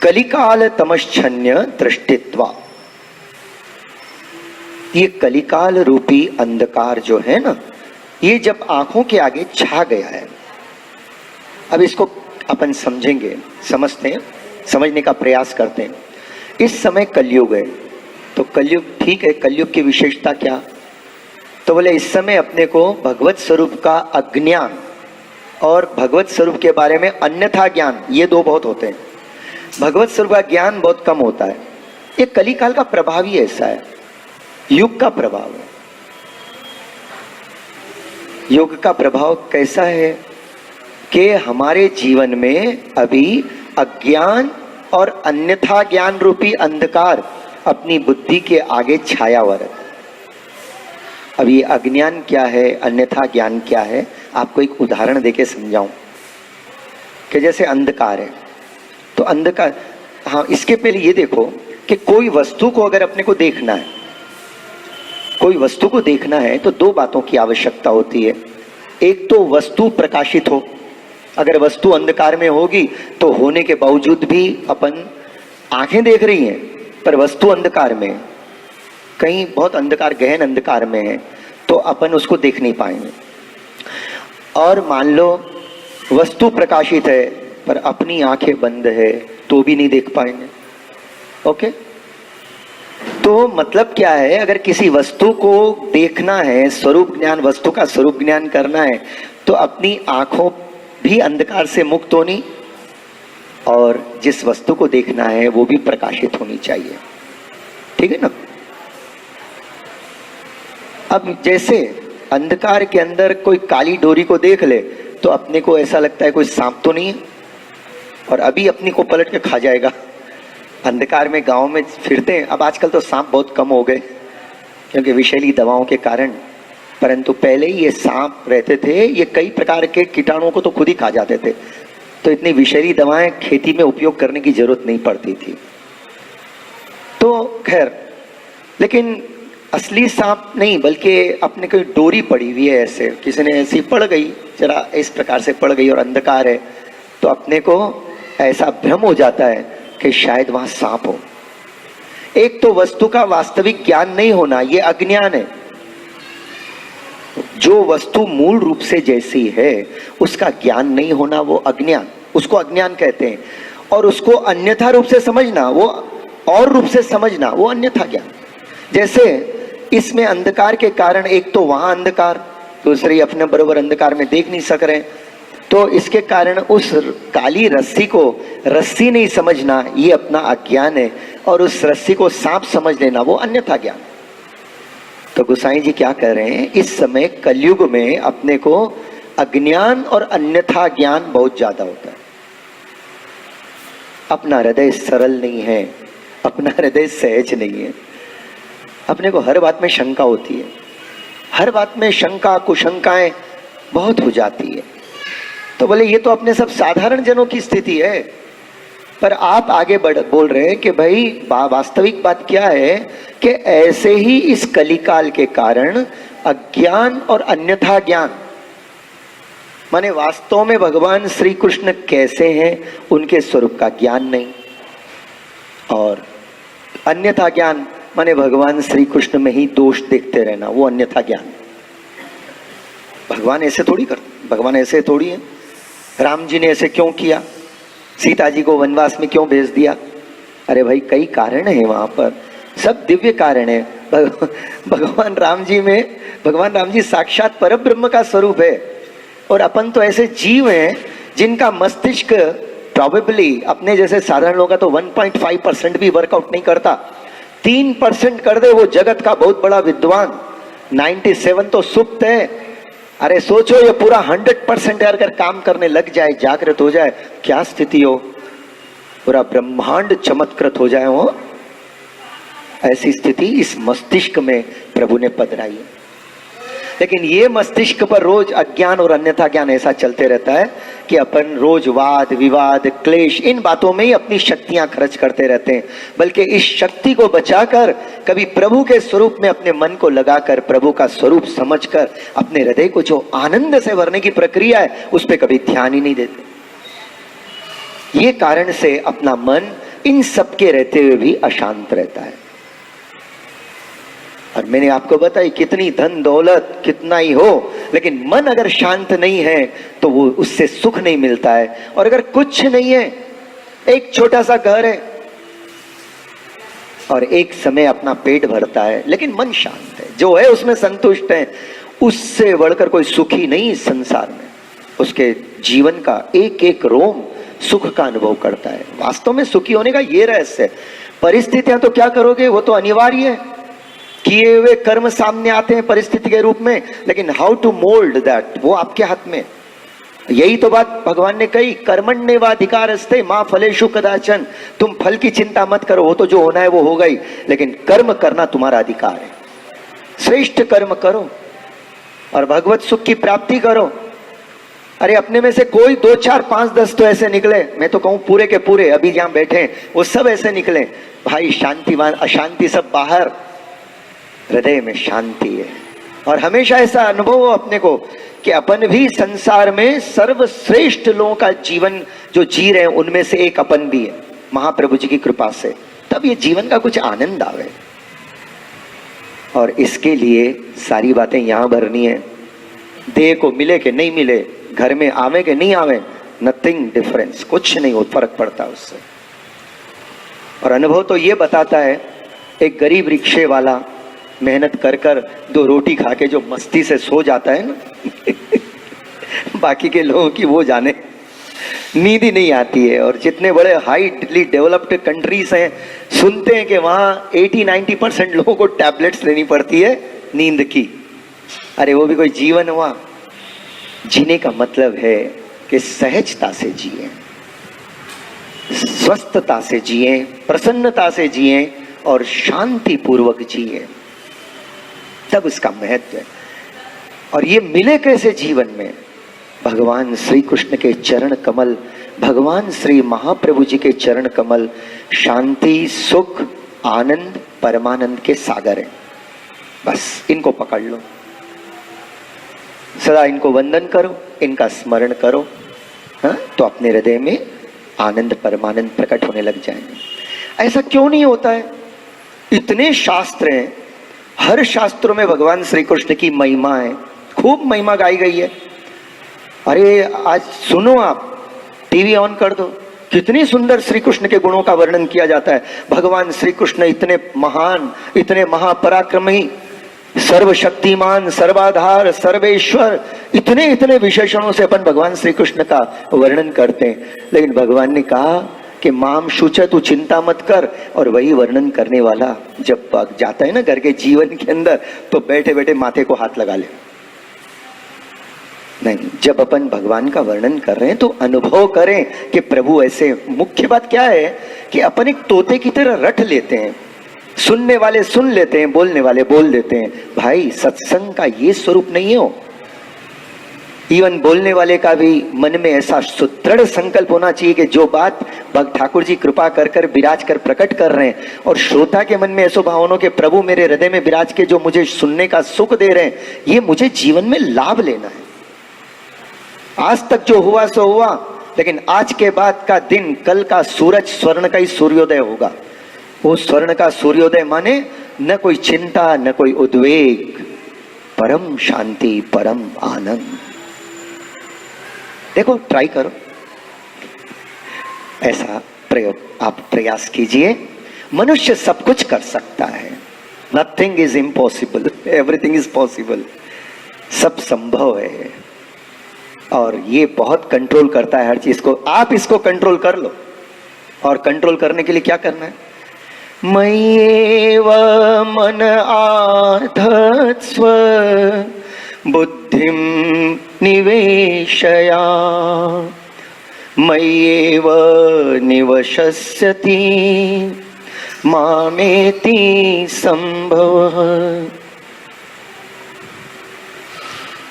Speaker 1: कलिकाल तमश्चन्य दृष्टित्वा। ये कलिकाल रूपी अंधकार जो है ना, ये जब आंखों के आगे छा गया है, अब इसको अपन समझेंगे, समझते हैं, समझने का प्रयास करते हैं। इस समय कलयुग है, तो कलयुग ठीक है, कलयुग की विशेषता क्या? तो बोले इस समय अपने को भगवत स्वरूप का अज्ञान और भगवत स्वरूप के बारे में अन्यथा ज्ञान, ये दो बहुत होते हैं। भगवत स्वरूप का ज्ञान बहुत कम होता है। ये कलिकाल का प्रभाव ही ऐसा है, युग का प्रभाव है। युग का प्रभाव कैसा है कि हमारे जीवन में अभी अज्ञान और अन्यथा ज्ञान रूपी अंधकार अपनी बुद्धि के आगे छाया हुआ रहता है। अब ये अज्ञान क्या है, अन्यथा ज्ञान क्या है, आपको एक उदाहरण देके समझाऊं कि जैसे अंधकार है, तो अंधकार, हाँ, इसके पहले ये देखो कि कोई वस्तु को अगर अपने को देखना है, कोई वस्तु को देखना है तो दो बातों की आवश्यकता होती है। एक तो वस्तु प्रकाशित हो। अगर वस्तु अंधकार में होगी तो होने के बावजूद भी अपन आंखें देख रही हैं, पर वस्तु अंधकार में, कहीं बहुत अंधकार, गहन अंधकार में है, तो अपन उसको देख नहीं पाएंगे। और मान लो वस्तु प्रकाशित है पर अपनी आंखें बंद है तो भी नहीं देख पाएंगे। ओके, तो मतलब क्या है, अगर किसी वस्तु को देखना है, स्वरूप ज्ञान, वस्तु का स्वरूप ज्ञान करना है, तो अपनी आंखों भी अंधकार से मुक्त होनी और जिस वस्तु को देखना है वो भी प्रकाशित होनी चाहिए। ठीक है ना? अब जैसे अंधकार के अंदर कोई काली डोरी को देख ले तो अपने को ऐसा लगता है कोई सांप तो नहीं है, और अभी अपनी को पलट के खा जाएगा। अंधकार में गांव में फिरते हैं, अब आजकल तो सांप बहुत कम हो गए क्योंकि विषैली दवाओं के कारण, परंतु पहले ही ये सांप रहते थे, ये कई प्रकार के कीटाणुओं को तो खुद ही खा जाते थे, तो इतनी विषैली दवाएं खेती में उपयोग करने की जरूरत नहीं पड़ती थी। तो खैर, लेकिन असली सांप नहीं, बल्कि अपने कोई डोरी पड़ी हुई है, ऐसे किसी ने ऐसी पड़ गई, जरा इस प्रकार से पड़ गई और अंधकार है, तो अपने को ऐसा भ्रम हो जाता है कि शायद वहां सांप हो। एक तो वस्तु का वास्तविक ज्ञान नहीं होना, ये अज्ञान है। जो वस्तु मूल रूप से जैसी है उसका ज्ञान नहीं होना, वो अज्ञान, उसको अज्ञान कहते हैं। और उसको अन्यथा रूप से समझना, वो और रूप से समझना, वो अन्यथा ज्ञान। जैसे इसमें अंधकार के कारण एक तो वहां अंधकार, दूसरी अपने बरोबर अंधकार में देख नहीं सक रहे, तो इसके कारण उस काली रस्सी को रस्सी नहीं समझना, ये अपना अज्ञान है, और उस रस्सी को सांप समझ लेना, वो अन्यथा ज्ञान। तो गोसाई जी क्या कह रहे हैं, इस समय कलयुग में अपने को अज्ञान और अन्यथा ज्ञान बहुत ज्यादा होता है। अपना हृदय सरल नहीं है, अपना हृदय सहज नहीं है, अपने को हर बात में शंका होती है, हर बात में शंका कुशंकाएं बहुत हो जाती है। तो बोले ये तो अपने सब साधारण जनों की स्थिति है, पर आप आगे बोल रहे हैं कि भाई वास्तविक बात क्या है कि ऐसे ही इस कलिकाल के कारण अज्ञान और अन्यथा ज्ञान, माने वास्तव में भगवान श्री कृष्ण कैसे हैं उनके स्वरूप का ज्ञान नहीं, और अन्यथा ज्ञान माने भगवान श्री कृष्ण में ही दोष देखते रहना, वो अन्यथा ज्ञान। भगवान ऐसे थोड़ी करते, भगवान ऐसे थोड़ी है। राम जी ने ऐसे क्यों किया, सीता जी को वनवास में क्यों भेज दिया? अरे भाई कई कारण है वहां पर, सब दिव्य कारण है। भगवान राम जी साक्षात परब्रह्म का स्वरूप है, और अपन तो ऐसे जीव हैं जिनका मस्तिष्क प्रॉबेबली अपने जैसे साधारण लोगों का तो 1.5% भी वर्कआउट नहीं करता। 3% कर दे वो जगत का बहुत बड़ा विद्वान, 97 तो सुप्त है। अरे सोचो ये पूरा 100% अगर काम करने लग जाए, जागृत हो जाए, क्या स्थिति हो, पूरा ब्रह्मांड चमत्कृत हो जाए हो। ऐसी स्थिति इस मस्तिष्क में प्रभु ने पधराई है। लेकिन ये मस्तिष्क पर रोज अज्ञान और अन्यथा ज्ञान ऐसा चलते रहता है कि अपन रोज वाद विवाद क्लेश इन बातों में ही अपनी शक्तियां खर्च करते रहते हैं। बल्कि इस शक्ति को बचाकर कभी प्रभु के स्वरूप में अपने मन को लगाकर प्रभु का स्वरूप समझकर अपने हृदय को जो आनंद से भरने की प्रक्रिया है उस पर कभी ध्यान ही नहीं देते। ये कारण से अपना मन इन सब के रहते हुए भी अशांत रहता है। और मैंने आपको बताई कितनी धन दौलत कितना ही हो, लेकिन मन अगर शांत नहीं है तो वो उससे सुख नहीं मिलता है। और अगर कुछ नहीं है, एक छोटा सा घर है और एक समय अपना पेट भरता है लेकिन मन शांत है, जो है उसमें संतुष्ट है, उससे बढ़कर कोई सुखी नहीं इस संसार में। उसके जीवन का एक एक रोम सुख का अनुभव करता है। वास्तव में सुखी होने का ये रहस्य है। परिस्थितियां तो क्या करोगे, वो तो अनिवार्य है, किए हुए कर्म सामने आते हैं परिस्थिति के रूप में, लेकिन हाउ टू मोल्ड दैट वो आपके हाथ में। यही तो बात भगवान ने कही, कर्मण्येवाधिकारस्ते मां फलेषु कदाचन। तुम फल की चिंता मत करो, वो तो जो होना है वो होगा ही, लेकिन कर्म करना तुम्हारा अधिकार है। श्रेष्ठ कर्म करो और भगवत सुख की प्राप्ति करो। अरे अपने में से कोई 2 4 5 10 तो ऐसे निकले, मैं तो कहूं पूरे के पूरे अभी जहां बैठे हैं वो सब ऐसे निकले, भाई शांतिवान अशांति सब बाहर, हृदय में शांति है। और हमेशा ऐसा अनुभव हो अपने को कि अपन भी संसार में सर्वश्रेष्ठ लोगों का जीवन जो जी रहे हैं उनमें से एक अपन भी है, महाप्रभु जी की कृपा से। तब ये जीवन का कुछ आनंद आवे। और इसके लिए सारी बातें यहां भरनी है। देह को मिले कि नहीं मिले, घर में आवे कि नहीं आवे, नथिंग डिफरेंस, कुछ नहीं हो फर्क पड़ता उससे। और अनुभव तो ये बताता है, एक गरीब रिक्शे वाला मेहनत कर कर 2 रोटी खा के जो मस्ती से सो जाता है ना बाकी के लोगों की वो जाने, नींद ही नहीं आती है। और जितने बड़े हाईली डेवलप्ड कंट्रीज हैं, सुनते हैं कि वहां 80-90% लोगों को टैबलेट्स लेनी पड़ती है नींद की। अरे वो भी कोई जीवन हुआ? जीने का मतलब है कि सहजता से जिए, स्वस्थता से जिए, प्रसन्नता से जिए और शांति पूर्वक जिए, तब उसका महत्व है। और ये मिले कैसे जीवन में? भगवान श्री कृष्ण के चरण कमल, भगवान श्री महाप्रभु जी के चरण कमल शांति सुख आनंद परमानंद के सागर हैं। बस इनको पकड़ लो, सदा इनको वंदन करो, इनका स्मरण करो, हाँ? तो अपने हृदय में आनंद परमानंद प्रकट होने लग जाएंगे। ऐसा क्यों नहीं होता है? इतने शास्त्र हैं, हर शास्त्रों में भगवान श्री कृष्ण की महिमा है, खूब महिमा गाई गई है। अरे आज सुनो, आप टीवी ऑन कर दो, कितनी सुंदर श्री कृष्ण के गुणों का वर्णन किया जाता है। भगवान श्री कृष्ण इतने महान, इतने महापराक्रमी, सर्वशक्तिमान, सर्वाधार, सर्वेश्वर, इतने इतने विशेषणों से अपन भगवान श्री कृष्ण का वर्णन करते हैं। लेकिन भगवान ने कहा कि माम शुच, तू चिंता मत कर। और वही वर्णन करने वाला जब जाता है ना घर के जीवन के अंदर, तो बैठे बैठे माथे को हाथ लगा ले। नहीं, जब अपन भगवान का वर्णन कर रहे हैं तो अनुभव करें कि प्रभु ऐसे। मुख्य बात क्या है कि अपन एक तोते की तरह रट लेते हैं, सुनने वाले सुन लेते हैं, बोलने वाले बोल देते हैं। भाई सत्संग का ये स्वरूप नहीं हो। इवन बोलने वाले का भी मन में ऐसा सुदृढ़ संकल्प होना चाहिए कि जो बात भक्त ठाकुर जी कृपा कर कर विराज कर प्रकट कर रहे हैं, और श्रोता के मन में ऐसा भावना हो कि प्रभु मेरे हृदय में विराज के जो मुझे सुनने का सुख दे रहे हैं, ये मुझे जीवन में लाभ लेना है। आज तक जो हुआ सो हुआ, लेकिन आज के बाद का दिन, कल का सूरज स्वर्ण का ही सूर्योदय होगा। वो स्वर्ण का सूर्योदय माने न कोई चिंता न कोई उद्वेग, परम शांति परम आनंद। देखो, ट्राई करो, ऐसा प्रयोग आप प्रयास कीजिए। मनुष्य सब कुछ कर सकता है, nothing is impossible, everything is possible, सब संभव है। और ये बहुत कंट्रोल करता है हर चीज को। आप इसको कंट्रोल कर लो। और कंट्रोल करने के लिए क्या करना है? मय्येव मन आधत्स्व बुद्धिं निवेशया मय्येव निवशस्यति मामेति संभवः।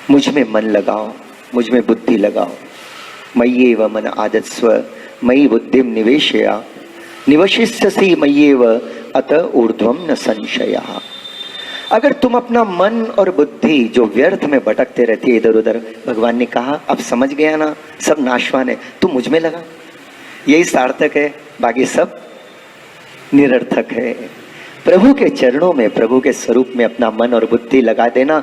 Speaker 1: मुझ में मन लगाओ, मुझ में बुद्धि लगाओ। मय्येव मन आदत्स्व मयि बुद्धिम निवेशया निवशिष्यसि मय्येव अतः ऊर्ध्वम न संशयः। अगर तुम अपना मन और बुद्धि जो व्यर्थ में भटकते रहती है इधर उधर, भगवान ने कहा अब समझ गया ना, सब नाशवान है, तुम मुझ में लगा, यही सार्थक है, बाकी सब निरर्थक है। प्रभु के चरणों में, प्रभु के स्वरूप में अपना मन और बुद्धि लगा देना,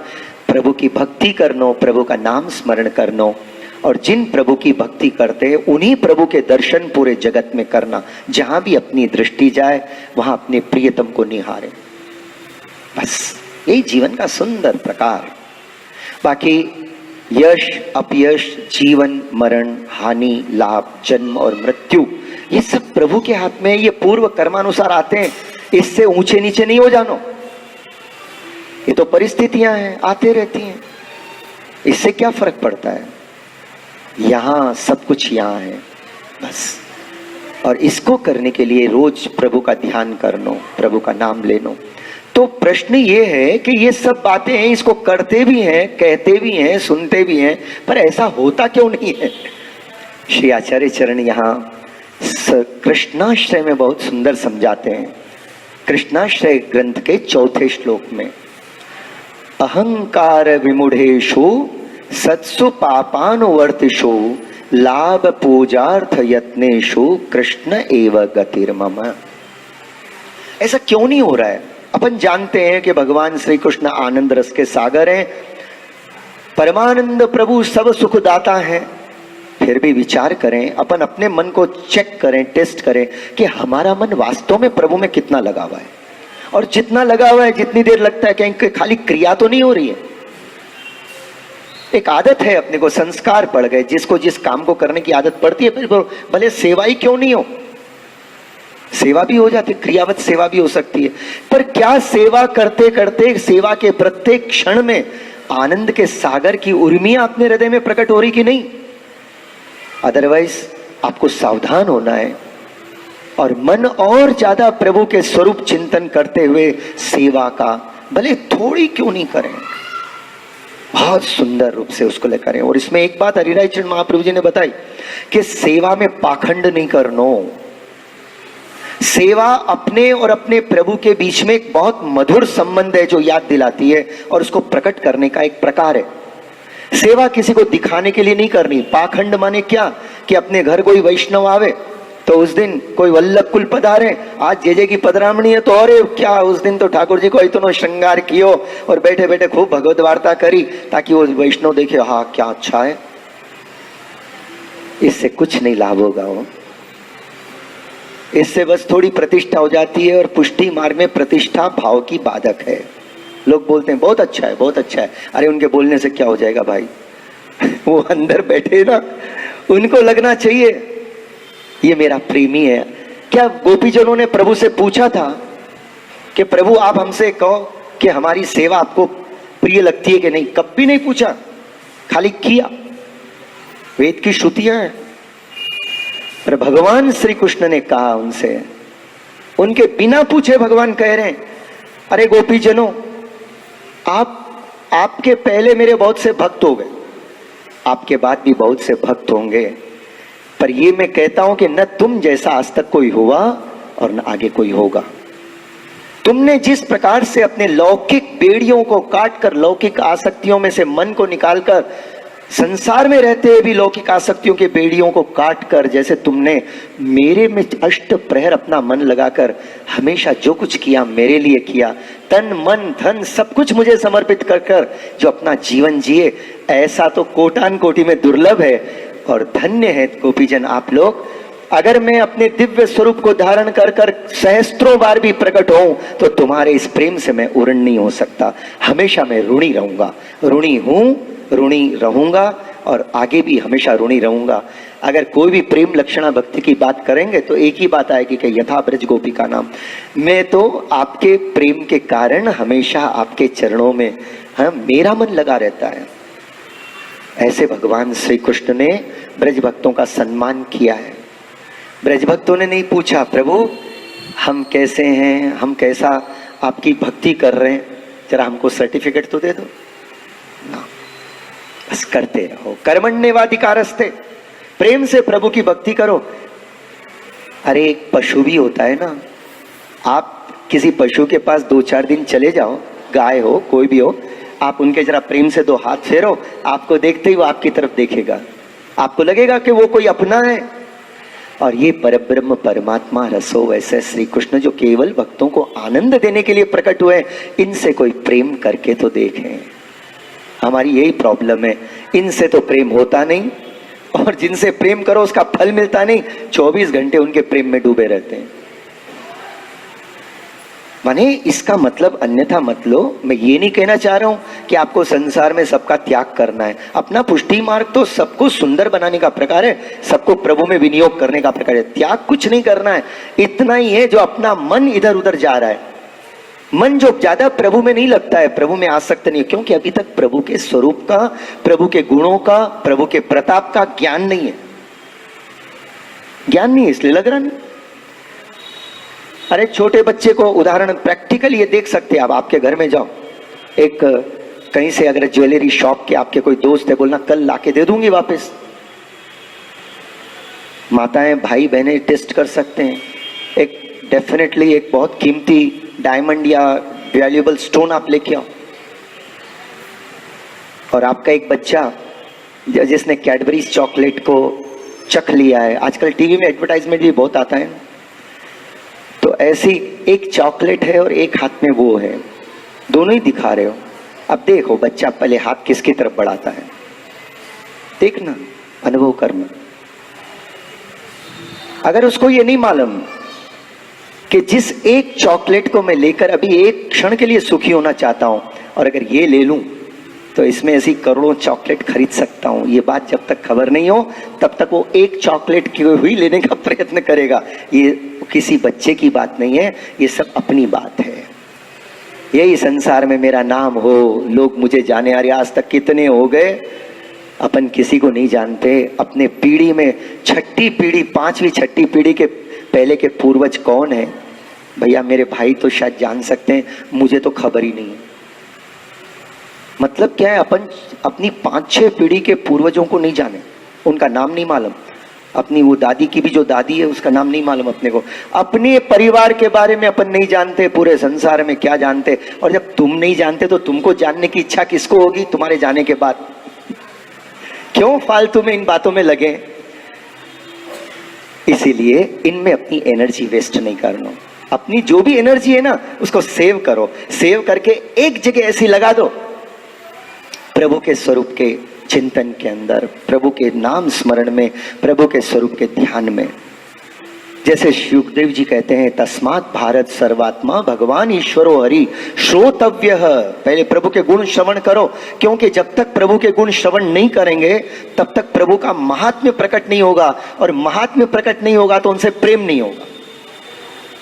Speaker 1: प्रभु की भक्ति करनो, प्रभु का नाम स्मरण करनो, और जिन प्रभु की भक्ति करते हैं उन्हीं प्रभु के दर्शन पूरे जगत में करना। जहां भी अपनी दृष्टि जाए वहां अपने प्रियतम को निहारे, बस यही जीवन का सुंदर प्रकार। बाकी यश अपयश, जीवन मरण, हानि लाभ, जन्म और मृत्यु, ये सब प्रभु के हाथ में है। ये पूर्व कर्मानुसार आते हैं, इससे ऊंचे नीचे नहीं हो जानो। ये तो परिस्थितियां हैं, आते रहती हैं, इससे क्या फर्क पड़ता है। यहां सब कुछ यहां है बस। और इसको करने के लिए रोज प्रभु का ध्यान करनो, प्रभु का नाम लेनो। तो प्रश्न ये है कि ये सब बातें हैं, इसको करते भी हैं, कहते भी हैं, सुनते भी हैं, पर ऐसा होता क्यों नहीं है। श्री आचार्य चरण यहाँ कृष्णाश्रय में बहुत सुंदर समझाते हैं। कृष्णाश्रय ग्रंथ के 4थे श्लोक में, अहंकार विमूढ़ेषु सत्सु पापानुवर्तिषु लाभ पूजार्थ यत्नेषु कृष्ण एव गतिर्मम। ऐसा क्यों नहीं हो रहा है। अपन जानते हैं कि भगवान श्री कृष्ण आनंद रस के सागर हैं, परमानंद प्रभु सब सुखदाता है। फिर भी विचार करें, अपन अपने मन को चेक करें, टेस्ट करें कि हमारा मन वास्तव में प्रभु में कितना लगा हुआ है। और जितना लगा हुआ है, जितनी देर लगता है कहीं खाली क्रिया तो नहीं हो रही है। एक आदत है, अपने को संस्कार पड़ गए, जिसको जिस काम को करने की आदत पड़ती है, फिर भले सेवा ही क्यों नहीं हो, सेवा भी हो जाती, क्रियावत सेवा भी हो सकती है। पर क्या सेवा करते करते सेवा के प्रत्येक क्षण में आनंद के सागर की उर्मियां अपने हृदय में प्रकट हो रही कि नहीं। अदरवाइज आपको सावधान होना है और मन और ज्यादा प्रभु के स्वरूप चिंतन करते हुए सेवा का भले थोड़ी क्यों नहीं करें, बहुत सुंदर रूप से उसको ले करें। और इसमें एक बात हरिराय चरण महाप्रभु जी ने बताई कि सेवा में पाखंड नहीं करनो। सेवा अपने और अपने प्रभु के बीच में एक बहुत मधुर संबंध है जो याद दिलाती है, और उसको प्रकट करने का एक प्रकार है। सेवा किसी को दिखाने के लिए नहीं करनी। पाखंड माने क्या कि अपने घर कोई वैष्णव आवे तो उस दिन कोई वल्लभ कुल पधारे, आज जेजे की पधरामणी है तो अरे क्या उस दिन तो ठाकुर जी को इतना श्रृंगार कियो और बैठे बैठे खूब भगवत वार्ता करी ताकि वो वैष्णव देखे हाँ क्या अच्छा है। इससे कुछ नहीं लाभ होगा। वो इससे बस थोड़ी प्रतिष्ठा हो जाती है, और पुष्टि मार्ग में प्रतिष्ठा भाव की बाधक है। लोग बोलते हैं बहुत अच्छा है, बहुत अच्छा है। अरे उनके बोलने से क्या हो जाएगा भाई। वो अंदर बैठे ना, उनको लगना चाहिए ये मेरा प्रेमी है। क्या गोपीजनों ने प्रभु से पूछा था कि प्रभु आप हमसे कहो कि हमारी सेवा आपको प्रिय लगती है कि नहीं? कभी नहीं पूछा, खाली किया। वेद की श्रुतियां हैं। पर भगवान श्री कृष्ण ने कहा उनसे, उनके बिना पूछे भगवान कह रहे हैं, अरे गोपीजनों आपके पहले मेरे बहुत से भक्त हो गए, आपके बाद भी बहुत से भक्त होंगे, पर ये मैं कहता हूं कि न तुम जैसा आज तक कोई हुआ और न आगे कोई होगा। तुमने जिस प्रकार से अपने लौकिक बेड़ियों को काटकर, लौकिक आसक्तियों में से मन को निकालकर, संसार में रहते हुए भी लौकिक आसक्तियों के बेड़ियों को काटकर, जैसे तुमने मेरे में अष्ट प्रहर अपना मन लगाकर हमेशा जो कुछ किया मेरे लिए किया, तन मन धन सब कुछ मुझे समर्पित कर कर जो अपना जीवन जिए, ऐसा तो कोटान कोटि में दुर्लभ है। और धन्य है गोपीजन आप लोग। अगर मैं अपने दिव्य स्वरूप को धारण कर कर सहस्त्रों बार भी प्रकट हूं तो तुम्हारे इस प्रेम से मैं उऋण नहीं हो सकता। हमेशा मैं ऋणी रहूंगा, ऋणी हूं, ऋणी रहूंगा और आगे भी हमेशा ऋणी रहूंगा। अगर कोई भी प्रेम लक्षणा भक्ति की बात करेंगे तो एक ही बात आएगी कि यथा ब्रज गोपी का नाम। मैं तो आपके प्रेम के कारण हमेशा आपके चरणों में मेरा मन लगा रहता है। ऐसे भगवान श्री कृष्ण ने ब्रज भक्तों का सम्मान किया है। ब्रज भक्तों ने नहीं पूछा प्रभु हम कैसे हैं, हम कैसा आपकी भक्ति कर रहे हैं, जरा हमको सर्टिफिकेट तो दे दो ना। बस करते रहो। कर्मण्येवाधिकारस्ते, प्रेम से प्रभु की भक्ति करो। अरे एक पशु भी होता है ना, आप किसी पशु के पास 2-4 दिन चले जाओ, गाय हो कोई भी हो, आप उनके जरा प्रेम से 2 हाथ फेरो, आपको देखते ही वो आपकी तरफ देखेगा, आपको लगेगा कि वो कोई अपना है। और ये परब्रह्म परमात्मा रसो वैसे श्री कृष्ण जो केवल भक्तों को आनंद देने के लिए प्रकट हुए, इनसे कोई प्रेम करके तो देखें। हमारी यही प्रॉब्लम है, इनसे तो प्रेम होता नहीं, और जिनसे प्रेम करो उसका फल मिलता नहीं, 24 घंटे उनके प्रेम में डूबे रहते हैं। माने इसका मतलब अन्यथा मत लो। मैं ये नहीं कहना चाह रहा हूं कि आपको संसार में सबका त्याग करना है। अपना पुष्टि मार्ग तो सबको सुंदर बनाने का प्रकार है, सबको प्रभु में विनियोग करने का प्रकार है। त्याग कुछ नहीं करना है, इतना ही है जो अपना मन इधर उधर जा रहा है, मन जो ज्यादा प्रभु में नहीं लगता है, प्रभु में आसक्त नहीं है, क्योंकि अभी तक प्रभु के स्वरूप का, प्रभु के गुणों का, प्रभु के प्रताप का ज्ञान नहीं है। ज्ञान नहीं है इसलिए लग रहा नहीं। अरे छोटे बच्चे को उदाहरण प्रैक्टिकल ये देख सकते हैं आप, आपके घर में जाओ, एक कहीं से अगर ज्वेलरी शॉप के आपके कोई दोस्त है, बोलना कल लाके दे दूंगी वापस। माताएं भाई बहनें टेस्ट कर सकते हैं, एक डेफिनेटली एक बहुत कीमती डायमंड या वैल्यूएबल स्टोन आप लेके आओ, और आपका एक बच्चा जिसने कैडबरीज चॉकलेट को चख लिया है, आजकल टीवी में एडवर्टाइजमेंट भी बहुत आता है, तो ऐसी एक चॉकलेट है और एक हाथ में वो है, दोनों ही दिखा रहे हो। अब देखो बच्चा पहले हाथ किसकी तरफ बढ़ाता है, देखना, अनुभव करना। अगर उसको ये नहीं मालूम कि जिस एक चॉकलेट को मैं लेकर अभी एक क्षण के लिए सुखी होना चाहता हूं, और अगर ये ले लूं तो इसमें ऐसी करोड़ों चॉकलेट खरीद सकता हूं, ये बात जब तक खबर नहीं हो तब तक वो एक चॉकलेट की हुई लेने का प्रयत्न करेगा। ये किसी बच्चे की बात नहीं है, ये सब अपनी बात है। यही संसार में मेरा नाम हो, लोग मुझे जाने, अरे आज तक कितने हो गए, अपन किसी को नहीं जानते। अपने पीढ़ी में 6ठी पीढ़ी, 5वीं 6ठी पीढ़ी के पहले के पूर्वज कौन है भैया, मेरे भाई तो शायद जान सकते हैं, मुझे तो खबर ही नहीं है। मतलब क्या है, अपन अपनी 5-6 पीढ़ी के पूर्वजों को नहीं जाने, उनका नाम नहीं मालूम, अपनी वो दादी की भी जो दादी है उसका नाम नहीं मालूम अपने को, अपने परिवार के बारे में अपन नहीं जानते, पूरे संसार में क्या जानते। और जब तुम नहीं जानते तो तुमको जानने की इच्छा किसको होगी तुम्हारे जाने के बाद? क्यों फालतू में इन बातों में लगे? इसीलिए इनमें अपनी एनर्जी वेस्ट नहीं करना। अपनी जो भी एनर्जी है ना उसको सेव करो, सेव करके एक जगह ऐसी लगा दो, प्रभु के स्वरूप के चिंतन के अंदर, प्रभु के नाम स्मरण में, प्रभु के स्वरूप के ध्यान में। जैसे सुखदेव जी कहते हैं, तस्मात् भारत सर्वात्मा भगवान ईश्वरो हरि श्रोतव्य। पहले प्रभु के गुण श्रवण करो, क्योंकि जब तक प्रभु के गुण श्रवण नहीं करेंगे तब तक प्रभु का महात्म्य प्रकट नहीं होगा, और महात्म्य प्रकट नहीं होगा तो उनसे प्रेम नहीं होगा।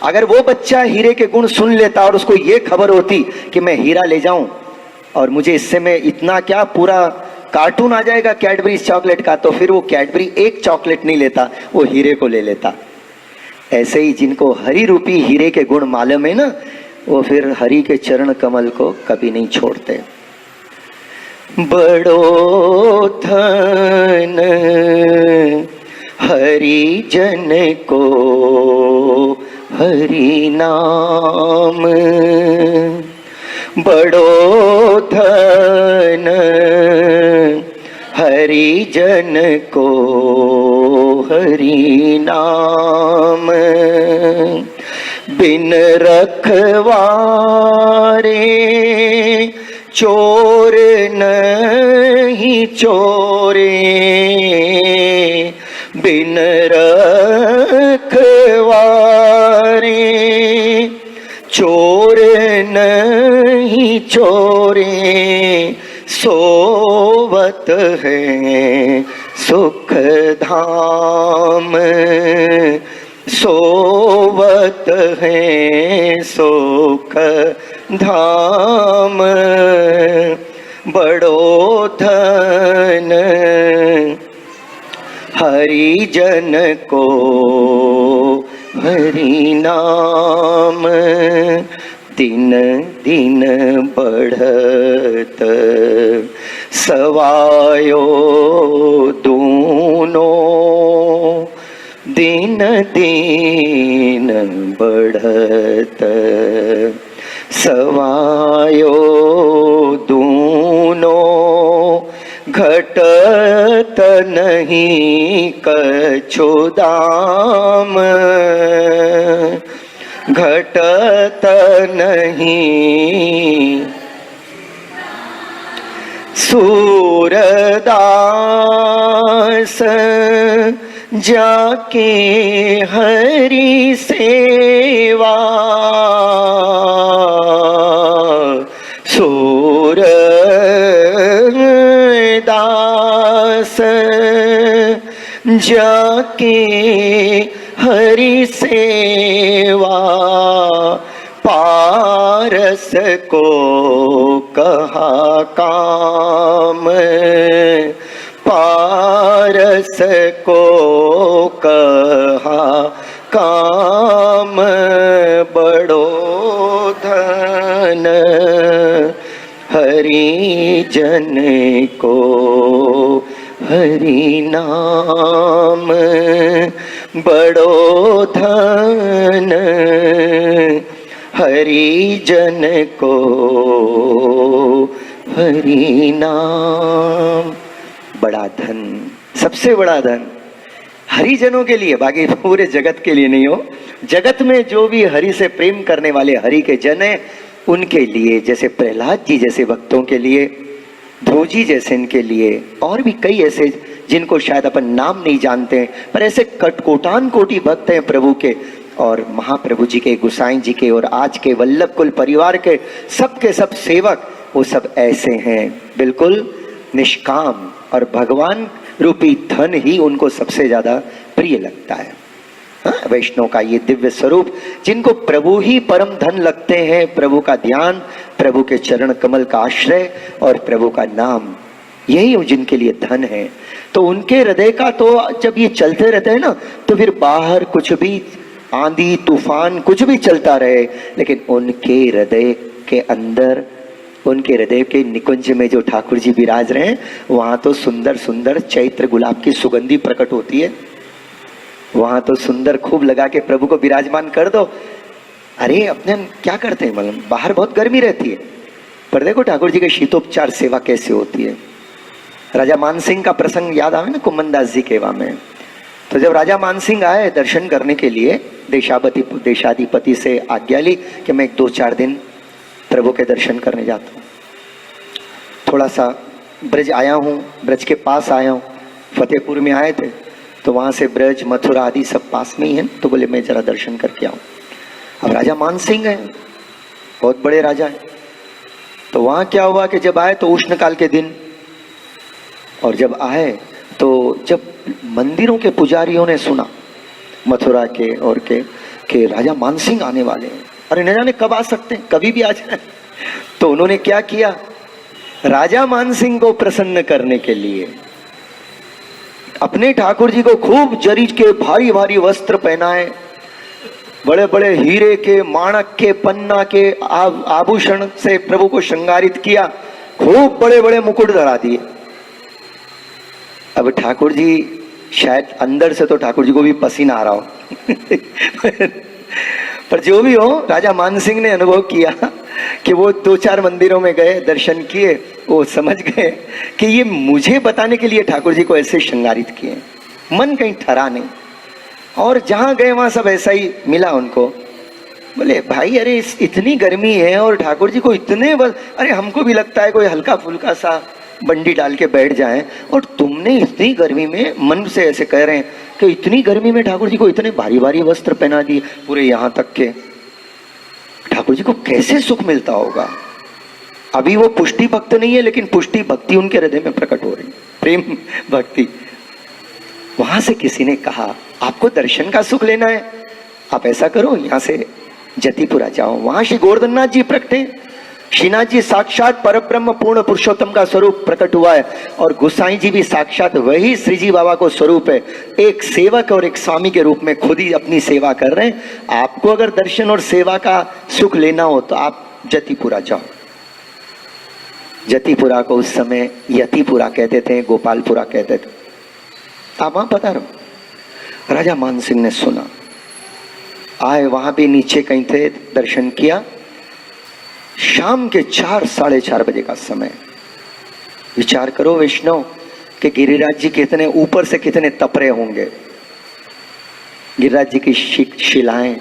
Speaker 1: अगर वो बच्चा हीरे के गुण सुन लेता और उसको ये खबर होती कि मैं हीरा ले जाऊं और मुझे इससे में इतना क्या पूरा कार्टून आ जाएगा कैडबरीज चॉकलेट का, तो फिर वो कैडबरी एक चॉकलेट नहीं लेता, वो हीरे को ले लेता। ऐसे ही जिनको हरि रूपी हीरे के गुण मालूम है ना, वो फिर हरि के चरण कमल को कभी नहीं छोड़ते। बड़ो धन हरि जन को हरि नाम, बड़ो धन हरि जन को हरि नाम, बिन रखवारे चोर नहीं चोरे, बिन रखवारे चोर नहीं चोरे, सोवत है सुख धाम, सोवत है सुख धाम, बड़ो धन हरि जन को हरि नाम, दिन दिन बढ़त सवायो दूनो दिन दिन बढ़त, सवायो दूनो घटत नहीं कछु दाम, घटत नहीं सूरदास जाके हरि सेवा, सूरदास जाके हरि सेवा, पारस को कहा काम, पारस को कहा काम, बड़ो धन हरि जन को हरि नाम, बड़ो धन हरि जन को हरि नाम। बड़ा धन, सबसे बड़ा धन हरिजनों के लिए, बाकी पूरे जगत के लिए नहीं हो। जगत में जो भी हरि से प्रेम करने वाले हरि के जन हैं, उनके लिए, जैसे प्रहलाद जी जैसे भक्तों के लिए, ध्रुव जी जैसे इनके लिए, और भी कई ऐसे जिनको शायद अपन नाम नहीं जानते हैं, पर ऐसे कोटान कोटि भक्त हैं प्रभु के, और महाप्रभु जी के, गुसाई जी के, और आज के वल्लभ कुल परिवार के सब सेवक, वो सब ऐसे हैं, बिल्कुल निष्काम, और भगवान रूपी धन ही उनको सबसे ज्यादा प्रिय लगता है। वैष्णव का ये दिव्य स्वरूप, जिनको प्रभु ही परम धन लगते हैं, प्रभु का ध्यान, प्रभु के चरण कमल का आश्रय और प्रभु का नाम, यही जिनके लिए धन है। तो उनके हृदय का तो जब ये चलते रहते हैं ना, तो फिर बाहर कुछ भी आंधी तूफान कुछ भी चलता रहे, लेकिन उनके हृदय के अंदर, उनके हृदय के निकुंज में जो ठाकुर जी विराज रहे हैं, वहां तो सुंदर सुंदर चैत्र गुलाब की सुगंधी प्रकट होती है। वहां तो सुंदर खूब लगा के प्रभु को विराजमान कर दो। अरे अपने क्या करते हैं, मतलब बाहर बहुत गर्मी रहती है, पर देखो ठाकुर जी के शीतोपचार सेवा कैसे होती है। राजा मानसिंह का प्रसंग याद आवे ना कुमनदास जी केवा में। तो जब राजा मानसिंह आए दर्शन करने के लिए, देशाधिपति से आज्ञा ली कि मैं 2-4 दिन प्रभु के दर्शन करने जाता हूँ, थोड़ा सा ब्रज आया हूँ, ब्रज के पास आया हूँ। फतेहपुर में आए थे, तो वहाँ से ब्रज मथुरा आदि सब पास में ही है, तो बोले मैं जरा दर्शन करके आऊँ। अब राजा मानसिंह है, बहुत बड़े राजा है। तो वहाँ क्या हुआ कि जब आए तो उष्ण काल के दिन, और जब आए तो जब मंदिरों के पुजारियों ने सुना मथुरा के और के राजा मानसिंह आने वाले हैं, अरे न जाने कब आ सकते हैं, कभी भी आ जाए, तो उन्होंने क्या किया, राजा मानसिंह को प्रसन्न करने के लिए अपने ठाकुर जी को खूब जरी के भारी भारी वस्त्र पहनाए, बड़े बड़े हीरे के, माणक के, पन्ना के आभूषण से प्रभु को श्रृंगारित किया, खूब बड़े बड़े मुकुट धरा दिए। अब ठाकुर जी शायद अंदर से तो ठाकुर जी को भी पसीना आ रहा हो पर जो भी हो, राजा मानसिंह ने अनुभव किया कि वो 2-4 मंदिरों में गए, दर्शन किए, वो समझ गए कि ये मुझे बताने के लिए ठाकुर जी को ऐसे श्रृंगारित किए, मन कहीं ठहरा नहीं। और जहां गए वहां सब ऐसा ही मिला उनको। बोले भाई अरे इतनी गर्मी है और ठाकुर जी को इतने बस, अरे हमको भी लगता है कोई हल्का फुल्का सा बंडी डाल के बैठ जाए, और तुमने इतनी गर्मी में, मन से ऐसे कह रहे हैं कि इतनी गर्मी में ठाकुर जी को इतने भारी भारी वस्त्र पहना दिए पूरे यहाँ तक के, ठाकुर जी को कैसे सुख मिलता होगा। अभी वो पुष्टि भक्त नहीं है, लेकिन पुष्टि भक्ति उनके हृदय में प्रकट हो रही, प्रेम भक्ति। वहां से किसी ने कहा आपको दर्शन का सुख लेना है, आप ऐसा करो यहाँ से जतिपुरा जाओ, वहां श्री गोवर्धननाथ जी प्रकटे। श्रीनाथ जी साक्षात परब्रह्म पूर्ण पुरुषोत्तम का स्वरूप प्रकट हुआ है, और गोसाई जी भी साक्षात वही श्री जी बाबा को स्वरूप है, एक सेवक और एक स्वामी के रूप में खुद ही अपनी सेवा कर रहे हैं। आपको अगर दर्शन और सेवा का सुख लेना हो तो आप जतिपुरा जाओ। जतिपुरा को उस समय यतिपुरा कहते थे, गोपालपुरा कहते थे। आप वहां पता रहो। राजा मान सिंह ने सुना, आए, वहां भी नीचे कहीं थे, दर्शन किया। शाम के 4 साढ़े 4 बजे का समय। विचार करो वैष्णव कि गिरिराज जी कितने ऊपर से कितने तपरे होंगे। गिरिराज जी की शिलाएं,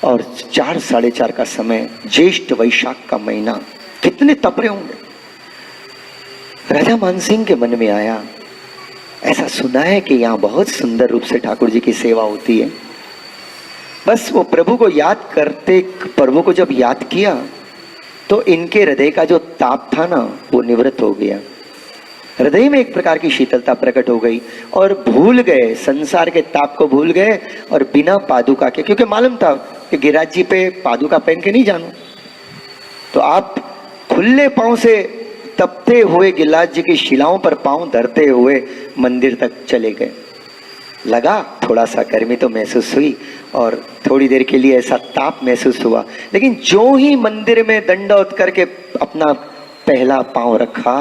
Speaker 1: और 4 साढ़े 4 का समय, ज्येष्ठ वैशाख का महीना, कितने तपरे होंगे। राजा मानसिंह के मन में आया, ऐसा सुना है कि यहाँ बहुत सुंदर रूप से ठाकुर जी की सेवा होती है। बस वो प्रभु को याद करते, प्रभु को जब याद किया तो इनके हृदय का जो ताप था ना, वो निवृत्त हो गया। हृदय में एक प्रकार की शीतलता प्रकट हो गई और भूल गए, संसार के ताप को भूल गए। और बिना पादुका के, क्योंकि मालूम था कि गिरिराज जी पे पादुका पहन के नहीं जानो, तो आप खुले पांव से तपते हुए गिरिराज जी की शिलाओं पर पांव धरते हुए मंदिर तक चले गए। लगा थोड़ा सा गर्मी तो महसूस हुई और थोड़ी देर के लिए ऐसा ताप महसूस हुआ, लेकिन जो ही मंदिर में दंडवत करके अपना पहला पांव रखा,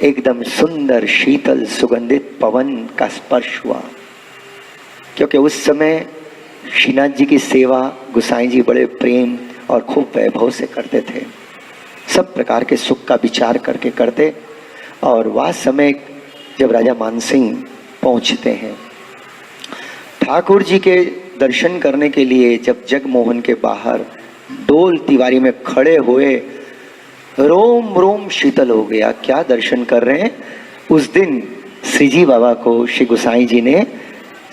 Speaker 1: एकदम सुंदर शीतल सुगंधित पवन का स्पर्श हुआ। क्योंकि उस समय श्रीनाथ जी की सेवा गोसाई जी बड़े प्रेम और खूब वैभव से करते थे, सब प्रकार के सुख का विचार करके करते। और वह समय जब राजा मानसिंह पहुंचते हैं ठाकुर जी के दर्शन करने के लिए, जब जगमोहन के बाहर डोल तिवारी में खड़े हुए, रोम रोम शीतल हो गया। क्या दर्शन कर रहे हैं। उस दिन श्री जी बाबा को श्री गोसाई जी ने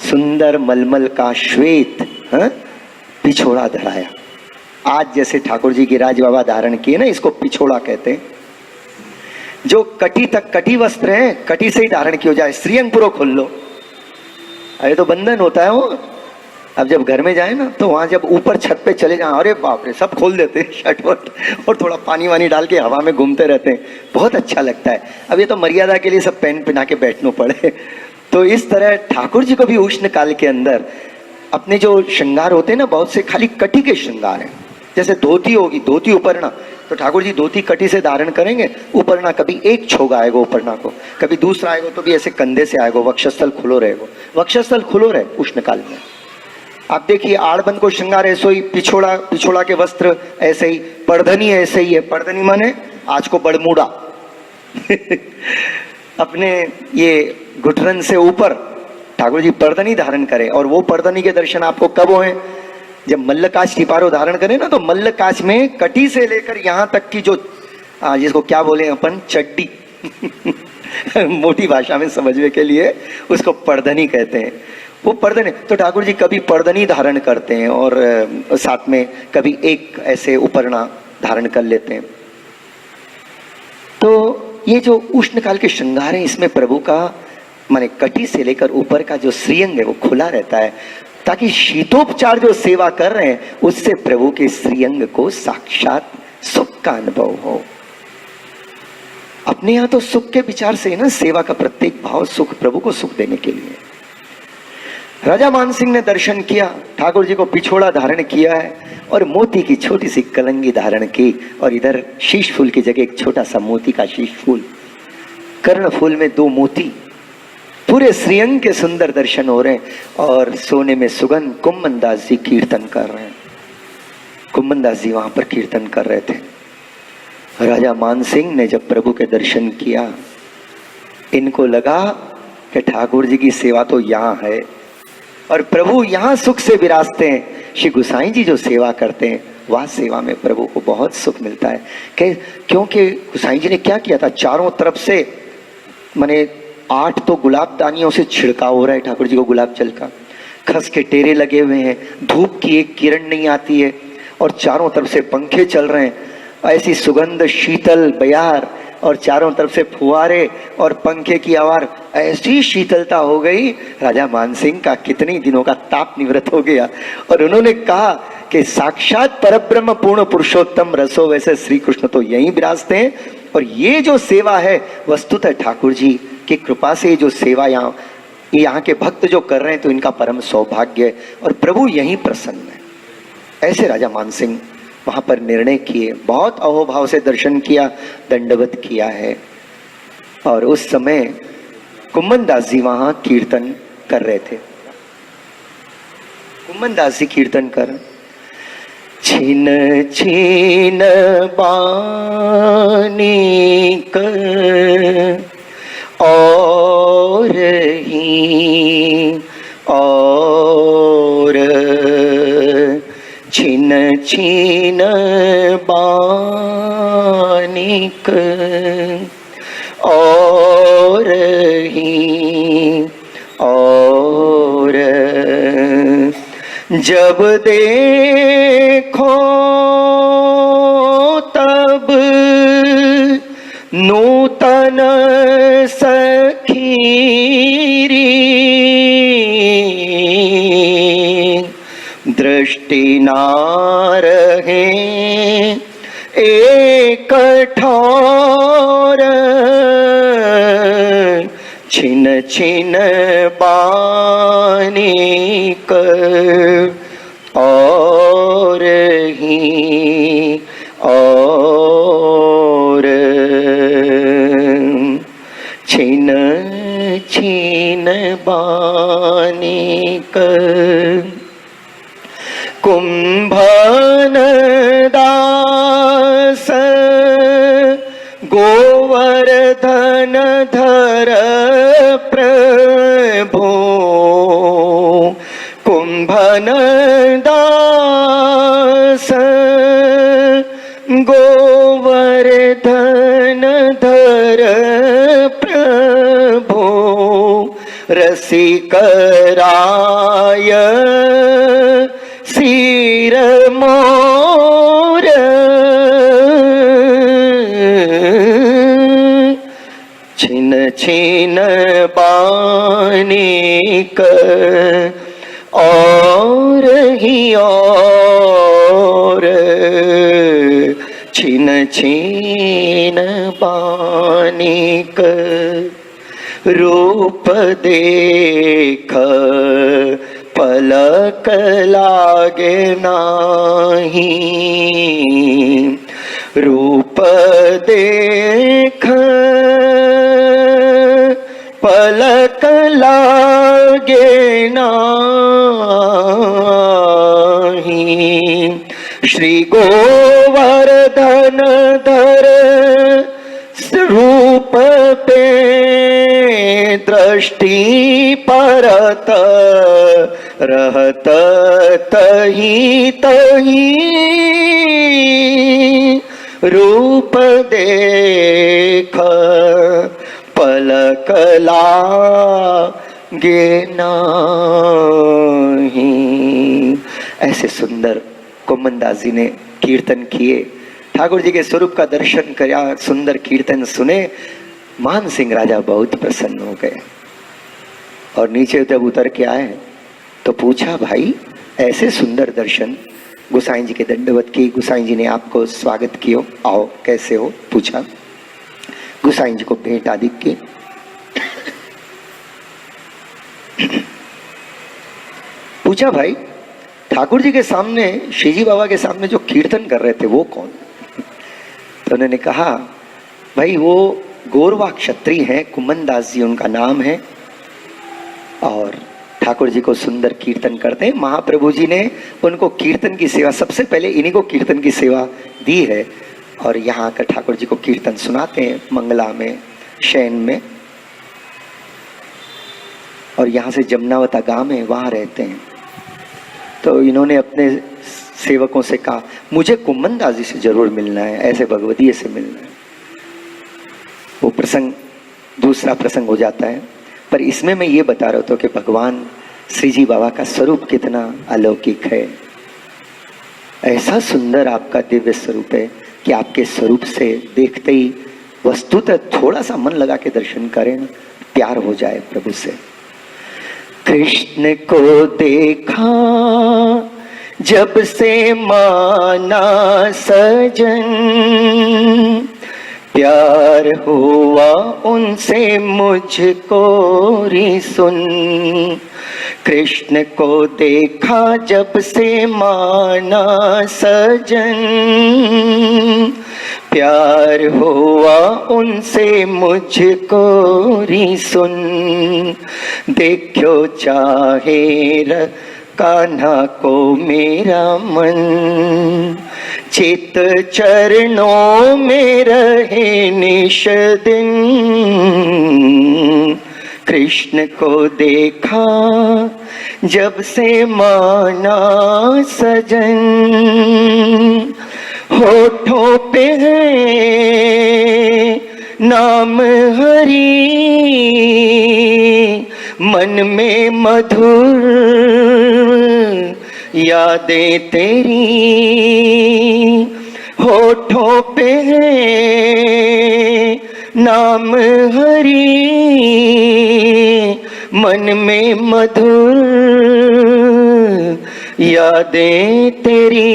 Speaker 1: सुंदर मलमल का श्वेत पिछोड़ा धराया। आज जैसे ठाकुर जी गिरिराज बाबा धारण किए ना, इसको पिछोड़ा कहते हैं। जो कटी तक, कटी वस्त्र है, कटी से ही धारण किया जाए। श्रीअंग पूरा खोल लो, अरे तो बंधन होता है वो। अब जब घर में जाए ना, तो वहां जब ऊपर छत पे चले जाए, अरे बाप रे, सब खोल देते हैं शर्ट वर्ट, और थोड़ा पानी वानी डाल के हवा में घूमते रहते हैं, बहुत अच्छा लगता है। अब ये तो मर्यादा के लिए सब पहन पहना के बैठना पड़े। तो इस तरह ठाकुर जी को भी उष्ण काल के अंदर अपने जो श्रृंगार होते हैं ना, बहुत से खाली कटी के श्रृंगार हैं। जैसे धोती होगी, धोती उपरना, तो ठाकुर जी धोती कटी से धारण करेंगे। उपरना कभी एक छोगा आएगा उपरना को, कभी दूसरा आएगा तो भी ऐसे कंधे से आएगा, वक्षस्थल खुलो रहेगा, वक्षस्थल खुलो रहे उष्ण काल में। आप देखिए आड़बंद को श्रृंगार ऐसे ही, पिछोड़ा, पिछोड़ा के वस्त्र ऐसे ही, पर्दनी ऐसे ही है। पर्दनी माने आज को बड़मूड़ा अपने ये घुटरन से ऊपर ठाकुर जी पर्दनी धारण करे। और वो पर्दनी के दर्शन आपको कब हुए, जब मल्लकाच टिपारो धारण करें ना, तो मल्लकाच में कटी से लेकर यहाँ तक की जो जिसको क्या बोले अपन, चड्डी मोटी भाषा में समझने के लिए उसको पर्दनी कहते हैं। वो पर्दनी, तो ठाकुर जी कभी पर्दनी धारण करते हैं और साथ में कभी एक ऐसे उपरना धारण कर लेते हैं। तो ये जो उष्ण काल के श्रृंगार है, इसमें प्रभु का माने कटी से लेकर ऊपर का जो श्रीअंग है वो खुला रहता है, ताकि शीतोपचार जो सेवा कर रहे हैं उससे प्रभु के श्रीअंग को साक्षात सुख का अनुभव हो। अपने यहां तो सुख के विचार से ना, सेवा का प्रत्येक भाव सुख, प्रभु को सुख देने के लिए। राजा मानसिंह ने दर्शन किया, ठाकुर जी को पिछोड़ा धारण किया है और मोती की छोटी सी कलंगी धारण की, और इधर शीश फूल की जगह एक छोटा सा मोती का शीश फूल, कर्ण फूल में 2 मोती, पूरे श्रीअंग के सुंदर दर्शन हो रहे हैं। और सोने में सुगंध कुम्मन दास जी कीर्तन कर रहे हैं। कुम्मन दास जी वहां पर कीर्तन कर रहे थे। राजा मानसिंह ने जब प्रभु के दर्शन किया, इनको लगा कि ठाकुर जी की सेवा तो यहाँ है और प्रभु यहाँ सुख से विराजते हैं। श्री गोसाई जी जो सेवा करते हैं, वह सेवा में प्रभु को बहुत सुख मिलता है। क्योंकि गोसाई जी ने क्या किया था, चारों तरफ से माने 8 तो गुलाब दानियों से छिड़काव हो रहा है ठाकुर जी को, गुलाब जल का, खस के टेरे लगे हुए हैं, धूप की एक किरण नहीं आती है, और चारों तरफ से पंखे चल रहे हैं, ऐसी सुगंध शीतल बयार, और चारों तरफ से फुहारे और पंखे की आवाज, ऐसी शीतलता हो गई। राजा मानसिंह का कितने दिनों का ताप निवृत्त हो गया। और उन्होंने कहा कि साक्षात परब्रह्म पूर्ण पुरुषोत्तम रसो वैसे श्री कृष्ण तो यहीं विराजते हैं, और ये जो सेवा है वस्तुतः ठाकुर जी की कृपा से जो सेवा यहाँ के भक्त जो कर रहे हैं, तो इनका परम सौभाग्य है और प्रभु यहीं प्रसन्न है। ऐसे राजा मानसिंह वहां पर निर्णय किए, बहुत अहोभाव से दर्शन किया, दंडवत किया है। और उस समय कुम्मन दास जी वहां कीर्तन कर रहे थे। कुम्मन दास जी कीर्तन कर, छिन छिन बानी कर और ही और, छिन छिन बानी कर और ही और, जब देखो तब नूतन सखीरी, दृष्टि ना रहे एक ठौर, छिन छिन बानी कर और ही और, छिन छिन बानी कर। कुंभन दास गोवर्धन धर प्रभु, कुंभन दास गोवर्धन धर प्रभु, रसिकराय सिर मोर, छिन छिन बानी कर और ही और, छिन छिन बानी कर। रूप देख पलक लागे नाही, रूप देख पलक लागे नाही, श्री गोवर्धन धर रूप पे दृष्टि परत रहत तही तही, रूप देख पलक लागे नाही। ऐसे सुंदर कुम्मन दास जी ने कीर्तन किए, ठाकुर जी के स्वरूप का दर्शन किया, सुंदर कीर्तन सुने। मान सिंह राजा बहुत प्रसन्न हो गए और नीचे जब उतर के आए तो पूछा, भाई ऐसे सुंदर दर्शन, गुसाई जी के दंडवत की, गुसाई जी ने आपको स्वागत कियो, आओ कैसे हो पूछा, गुसाई जी को भेंट आदि की। पूछा, भाई ठाकुर जी के सामने, श्रीजी बाबा के सामने जो कीर्तन कर रहे थे वो कौन? तो उन्होंने कहा, भाई वो गोरवा क्षत्रिय हैं, कुम्मन दास जी उनका नाम है, और ठाकुर जी को सुंदर कीर्तन करते हैं। महाप्रभु जी ने उनको कीर्तन की सेवा, सबसे पहले इन्हीं को कीर्तन की सेवा दी है, और यहाँ आकर ठाकुर जी को कीर्तन सुनाते हैं मंगला में, शयन में, और यहाँ से जमुनावता गांव में वहाँ रहते हैं। तो इन्होंने अपने सेवकों से कहा, मुझे कुम्मन दास जी से जरूर मिलना है, ऐसे भगवती से मिलना है। वो प्रसंग दूसरा प्रसंग हो जाता है, पर इसमें मैं ये बता रहा था कि भगवान श्रीजी बाबा का स्वरूप कितना अलौकिक है। ऐसा सुंदर आपका दिव्य स्वरूप है कि आपके स्वरूप से देखते ही वस्तुतः थोड़ा सा मन लगा के दर्शन करें, प्यार हो जाए प्रभु से। कृष्ण को देखा जब से माना सजन, प्यार हुआ उनसे मुझको री सुन। कृष्ण को देखा जब से माना सजन, प्यार हुआ उनसे मुझको री सुन। देखो चाहे कान्हा को मेरा मन, चित चरणों में रहे निश दिन। कृष्ण को देखा जब से माना सजन, होठों पे है नाम हरि, मन में मधुर यादें तेरी। होठों पे है नाम हरि, मन में मधुर यादें तेरी।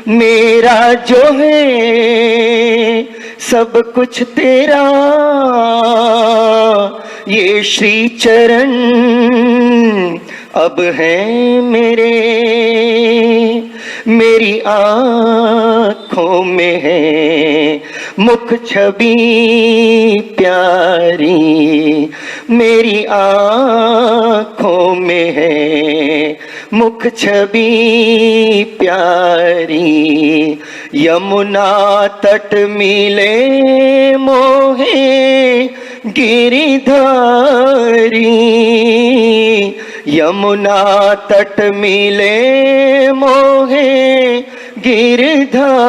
Speaker 1: मेरा जो है सब कुछ तेरा, ये श्री चरण अब है मेरे। मेरी आँखों में है मुख छवि प्यारी, मेरी आँखों में है मुख छवि प्यारी। यमुना तट मिले मोहे गिरिधारी, यमुना तट मिले मोहे गिरधारी।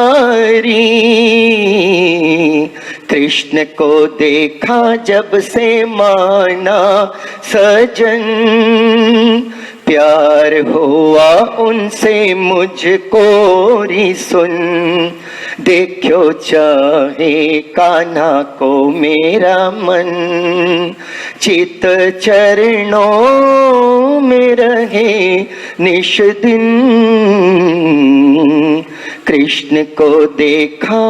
Speaker 1: कृष्ण को देखा जब से माना सजन, प्यार हुआ उनसे मुझको री सुन। देखो चाहे कान्हा को मेरा मन, चित चरणों में रहे निश दिन। कृष्ण को देखा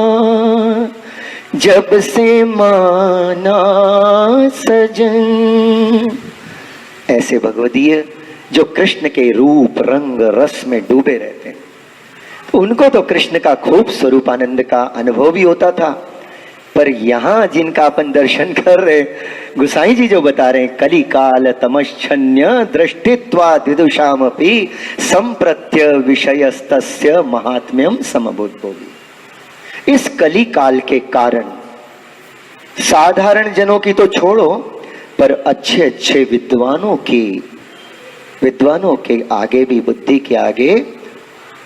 Speaker 1: जब से माना सजन। ऐसे भगवदीय जो कृष्ण के रूप रंग रस में डूबे रहते हैं, उनको तो कृष्ण का खूब स्वरूपानंद का अनुभव भी होता था। पर यहाँ जिनका अपन दर्शन कर रहे, गुसाई जी जो बता रहे हैं, कली काल तमश्चन्य दृष्टित्वाद विदुषामपि संप्रत्य विषयस्तस्य महात्म्यम समबुद्धि। इस कली काल के कारण साधारण जनों की तो छोड़ो, पर अच्छे अच्छे विद्वानों के आगे भी, बुद्धि के आगे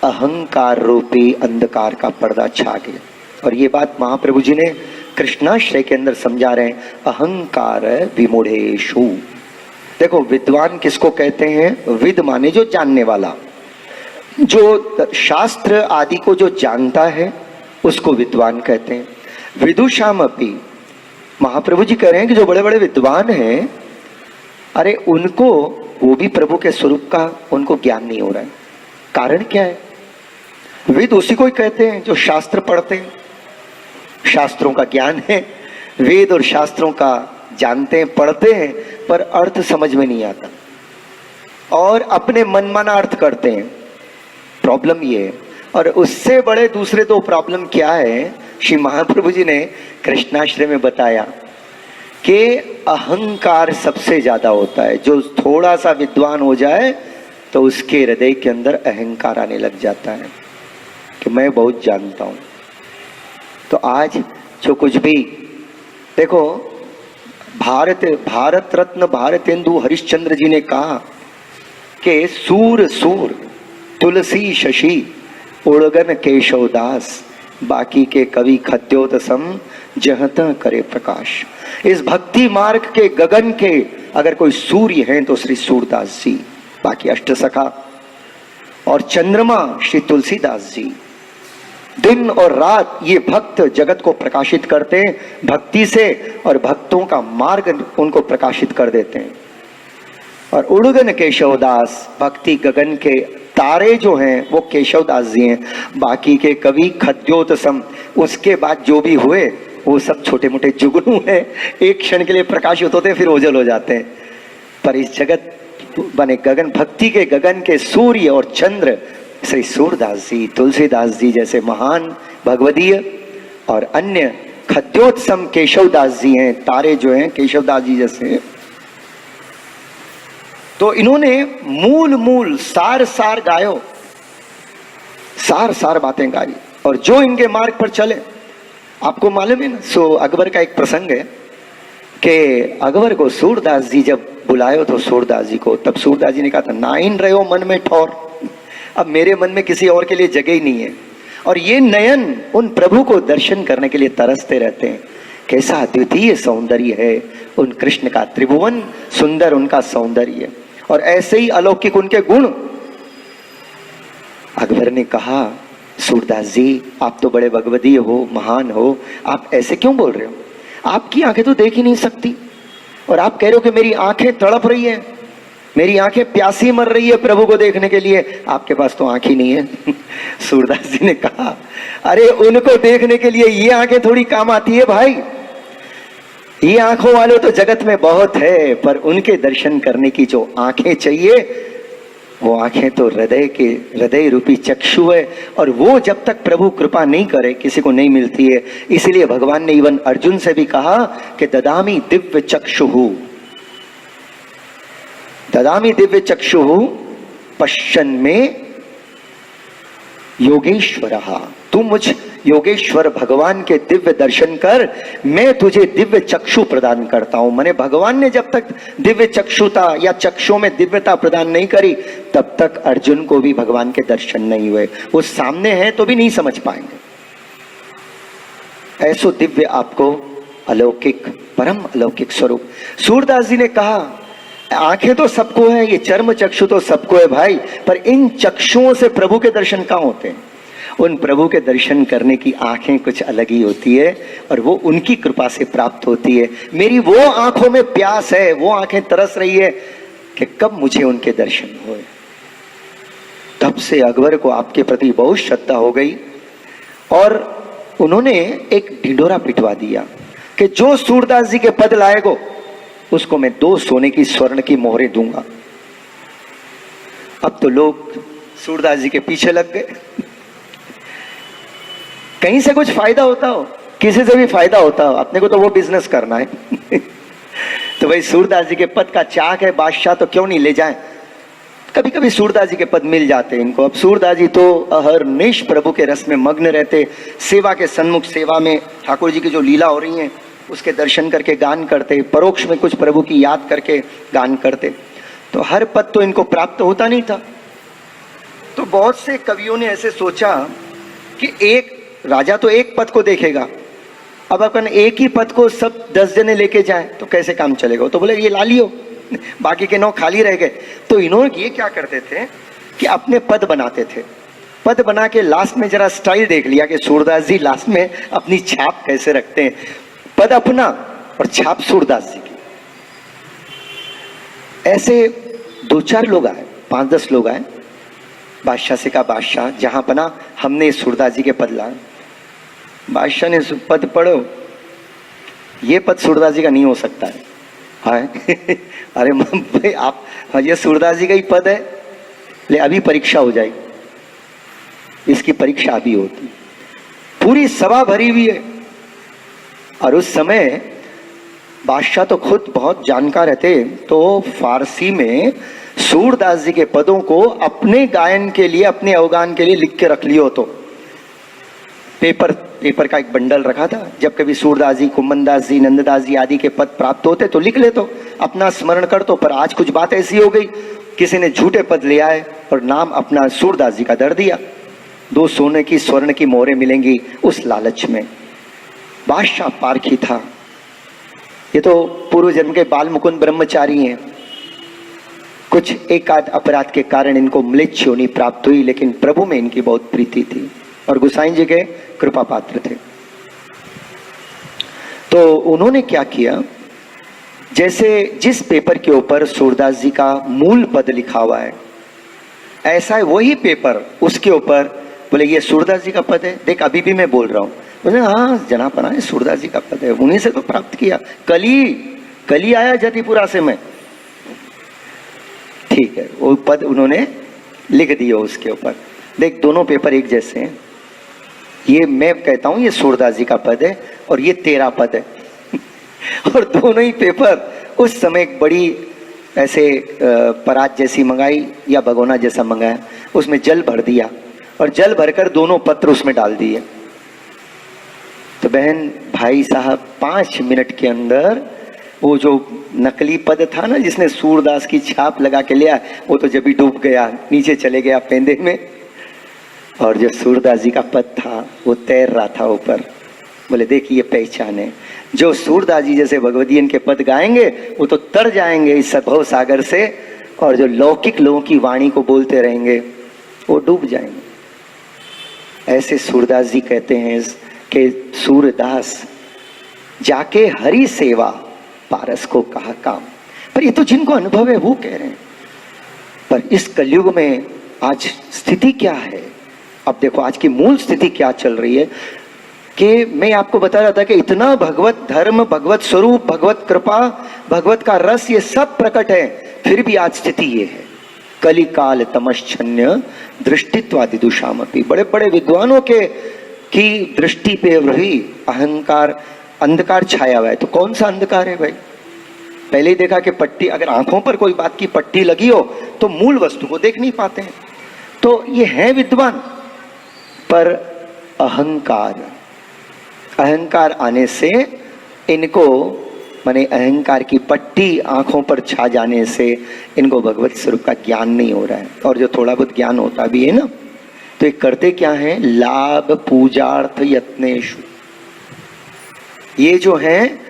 Speaker 1: अहंकार रूपी अंधकार का पर्दा छा गया। और ये बात महाप्रभु जी ने कृष्णाश्रय के अंदर समझा रहे हैं, अहंकार विमूढ़ेषु। देखो विद्वान किसको कहते हैं? विद माने जो जानने वाला, जो शास्त्र आदि को जो जानता है उसको विद्वान कहते हैं। विदुषाम अपि, महाप्रभु जी कह रहे हैं कि जो बड़े बड़े विद्वान हैं, अरे उनको वो भी प्रभु के स्वरूप का उनको ज्ञान नहीं हो रहा है। कारण क्या है? वेद उसी को ही कहते हैं जो शास्त्र पढ़ते हैं, शास्त्रों का ज्ञान है, वेद और शास्त्रों का जानते हैं, पढ़ते हैं, पर अर्थ समझ में नहीं आता और अपने मनमाना अर्थ करते हैं। प्रॉब्लम ये है। और उससे बड़े दूसरे दो प्रॉब्लम क्या है, श्री महाप्रभु जी ने कृष्णाश्रय में बताया कि अहंकार सबसे ज्यादा होता है। जो थोड़ा सा विद्वान हो जाए तो उसके हृदय के अंदर अहंकार आने लग जाता है कि मैं बहुत जानता हूं। तो आज जो कुछ भी देखो, भारत रत्न भारतेंदु हरिश्चंद्र जी ने कहा कि सूर सूर तुलसी शशि उड़गन केशवदास, बाकी के कवि खद्योतसम जहता करे प्रकाश। इस भक्ति मार्ग के गगन के अगर कोई सूर्य हैं तो श्री सूरदास जी, बाकी अष्ट सखा और चंद्रमा श्री तुलसीदास जी। दिन और रात ये भक्त जगत को प्रकाशित करते हैं भक्ति से, और भक्तों का मार्ग उनको प्रकाशित कर देते हैं। और उड़गन केशवदास, भक्ति गगन के तारे जो हैं वो केशवदास जी हैं, बाकी के कवि खद्योतसम। उसके बाद जो भी हुए वो सब छोटे मोटे जुगनू हैं, एक क्षण के लिए प्रकाशित होते हैं फिर ओझल हो जाते हैं। पर इस जगत बने गगन भक्ति के गगन के सूर्य और चंद्र श्री सूरदास जी, तुलसीदास जी जैसे महान भगवदीय और अन्य खद्योत्सम केशवदास जी हैं, तारे जो हैं केशवदास जी जैसे। तो इन्होंने मूल मूल सार सार गायो, सार सार बातें गाई और जो इनके मार्ग पर चले। आपको मालूम है ना, सो अकबर का एक प्रसंग है कि अकबर को सूरदास जी जब बुलायो तो सूरदास जी को, तब सूरदास जी ने कहा था नाइन रहो मन में ठौर, अब मेरे मन में किसी और के लिए जगह ही नहीं है। और ये नयन उन प्रभु को दर्शन करने के लिए तरसते रहते हैं। कैसा अद्वितीय सौंदर्य है उन कृष्ण का, त्रिभुवन सुंदर उनका सौंदर्य और ऐसे ही अलौकिक उनके गुण। अकबर ने कहा सूरदास जी आप तो बड़े भगवदीय हो, महान हो, आप ऐसे क्यों बोल रहे हो? आपकी आंखें तो देख ही नहीं सकती और आप कह रहे हो कि मेरी आंखें तड़प रही है, मेरी आंखें प्यासी मर रही है प्रभु को देखने के लिए, आपके पास तो आंख ही नहीं है। सूरदास जी ने कहा अरे उनको देखने के लिए ये आंखें थोड़ी काम आती है भाई, ये आंखों वाले तो जगत में बहुत है, पर उनके दर्शन करने की जो आंखें चाहिए वो आंखें तो हृदय रूपी चक्षु है, और वो जब तक प्रभु कृपा नहीं करे किसी को नहीं मिलती है। इसलिए भगवान ने इवन अर्जुन से भी कहा कि ददामी दिव्य चक्षुहु, ददामी दिव्य चक्षुहु पश्चन में योगेश्वरहा, तू मुझ योगेश्वर भगवान के दिव्य दर्शन कर, मैं तुझे दिव्य चक्षु प्रदान करता हूं। माने भगवान ने जब तक दिव्य चक्षुता या चक्षुओं में दिव्यता प्रदान नहीं करी तब तक अर्जुन को भी भगवान के दर्शन नहीं हुए। वो सामने है तो भी नहीं समझ पाएंगे। ऐसो दिव्य आपको अलौकिक, परम अलौकिक स्वरूप। सूरदास जी ने कहा आंखें तो सबको है, ये चर्म चक्षु तो सबको है भाई, पर इन चक्षुओं से प्रभु के दर्शन कहाँ होते हैं? उन प्रभु के दर्शन करने की आंखें कुछ अलग ही होती है और वो उनकी कृपा से प्राप्त होती है। मेरी वो आंखों में प्यास है, वो आंखें तरस रही है कि कब मुझे उनके दर्शन होए। तब से अकबर को आपके प्रति बहुत श्रद्धा हो गई और उन्होंने एक ढिंढोरा पिटवा दिया कि जो सूरदास जी के पद लाएगो उसको मैं 2 सोने की स्वर्ण की मोहरें दूंगा। अब तो लोग सूरदास जी के पीछे लग गए। कहीं से कुछ फायदा होता हो, किसी से भी फायदा होता हो, अपने को तो वो बिजनेस करना है। तो भाई सूरदास जी के पद का चाक है बादशाह, तो क्यों नहीं ले जाएं। कभी कभी सूरदास जी के पद मिल जाते इनको। अब सूरदास जी तो अहरनिश प्रभु के रस में मग्न रहते, सेवा के सन्मुख, सेवा में ठाकुर जी की जो लीला हो रही है उसके दर्शन करके गान करते, परोक्ष में कुछ प्रभु की याद करके गान करते। तो हर पद तो इनको प्राप्त होता नहीं था। तो बहुत से कवियों ने ऐसे सोचा कि एक राजा तो एक पद को देखेगा, अब अपन एक ही पद को सब 10 जने लेके जाएं तो कैसे काम चलेगा। तो बोले ये ला लियो, बाकी के 9 खाली रह गए। तो इन्होंने ये क्या करते थे कि अपने पद बनाते थे, पद बना के लास्ट में जरा स्टाइल देख लिया कि सूरदास जी लास्ट में अपनी छाप कैसे रखते हैं। पद अपना और छाप सूरदास जी की। ऐसे 2-4 लोग आए, 5-10 लोग आए। बादशाह से कहा बादशाह जहां बना हमने सूरदास जी के पद लाए। बादशाह ने पद पढ़ो, ये पद सूरदास जी का नहीं हो सकता है। अरे भाई आप, ये सूरदास जी का ही पद है, ले अभी परीक्षा हो जाएगी। इसकी परीक्षा अभी होती, पूरी सभा भरी हुई है। और उस समय बादशाह तो खुद बहुत जानकार रहते, तो फारसी में सूरदास जी के पदों को अपने गायन के लिए, अपने अवगान के लिए लिख के रख लियो। तो पेपर का एक बंडल रखा था, जब कभी सूरदास जी, कुम्मनदास जी, नंददास जी आदि के पद प्राप्त होते तो लिख ले, तो अपना स्मरण कर। तो पर आज कुछ बात ऐसी हो गई, किसी ने झूठे पद ले आए और नाम अपना सूरदास जी का धर दिया। 2 सोने की स्वर्ण की मोहरें मिलेंगी उस लालच में। बादशाह पारखी था, ये तो पूर्व जन्म के बाल मुकुंद ब्रह्मचारी हैं। कुछ एक आध अपराध के कारण इनको म्लेच्छ योनि प्राप्त हुई, लेकिन प्रभु में इनकी बहुत प्रीति थी और गोसाई जी के कृपा पात्र थे। तो उन्होंने क्या किया, जैसे जिस पेपर के ऊपर सूरदास जी का मूल पद लिखा हुआ है, ऐसा है वही पेपर, उसके ऊपर बोले ये सूरदास जी का पद है, देख अभी भी मैं बोल रहा हूं। बोले हाँ जनापना है, सूरदास जी का पद है, उन्हीं से तो प्राप्त किया। कल ही आया जतिपुरा से मैं। ठीक है, वो पद उन्होंने लिख दिया उसके ऊपर। देख दोनों पेपर एक जैसे हैं, ये मैं कहता हूं ये सूरदास जी का पद है और ये तेरा पद है और दोनों ही पेपर उस समय एक बड़ी ऐसे परात जैसी मंगाई या भगोना जैसा मंगाया, उसमें जल भर दिया और जल भरकर दोनों पत्र उसमें डाल दिए। तो बहन भाई साहब 5 मिनट के अंदर वो जो नकली पद था ना जिसने सूरदास की छाप लगा के लिया, वो तो जब ही डूब गया, नीचे चले गया पेंदे में, और जो सूरदास जी का पद था वो तैर रहा था ऊपर। बोले देखिए पहचान है, जो सूरदास जी जैसे भगवदीयन के पद गाएंगे वो तो तर जाएंगे इस भव सागर से, और जो लौकिक लोगों की वाणी को बोलते रहेंगे वो डूब जाएंगे। ऐसे सूरदास जी कहते हैं कि सूरदास जाके हरि सेवा पारस को कहा काम। पर ये तो जिनको अनुभव है वो कह रहे हैं। पर इस कलयुग में आज स्थिति क्या है? अब देखो आज की मूल स्थिति क्या चल रही है कि मैं आपको बता रहा था कि इतना भगवत धर्म, भगवत स्वरूप, भगवत कृपा, भगवत का रस ये सब प्रकट है, फिर भी आज स्थिति ये है। कली काल तमश्चन्य दृष्टित्वादि दुषामपि। बड़े बड़े विद्वानों के की दृष्टि पे वही अहंकार अंधकार छाया हुआ है। तो कौन सा अंधकार है भाई? पहले ही देखा कि पट्टी, अगर आंखों पर कोई बात की पट्टी लगी हो तो मूल वस्तु को देख नहीं पाते हैं। तो ये है विद्वान, पर अहंकार आने से इनको, माने अहंकार की पट्टी आंखों पर छा जाने से इनको भगवत स्वरूप का ज्ञान नहीं हो रहा है। और जो थोड़ा बहुत ज्ञान होता भी है ना, तो ये करते क्या है? लाभ पूजार्थ यत्नेषु। ये जो है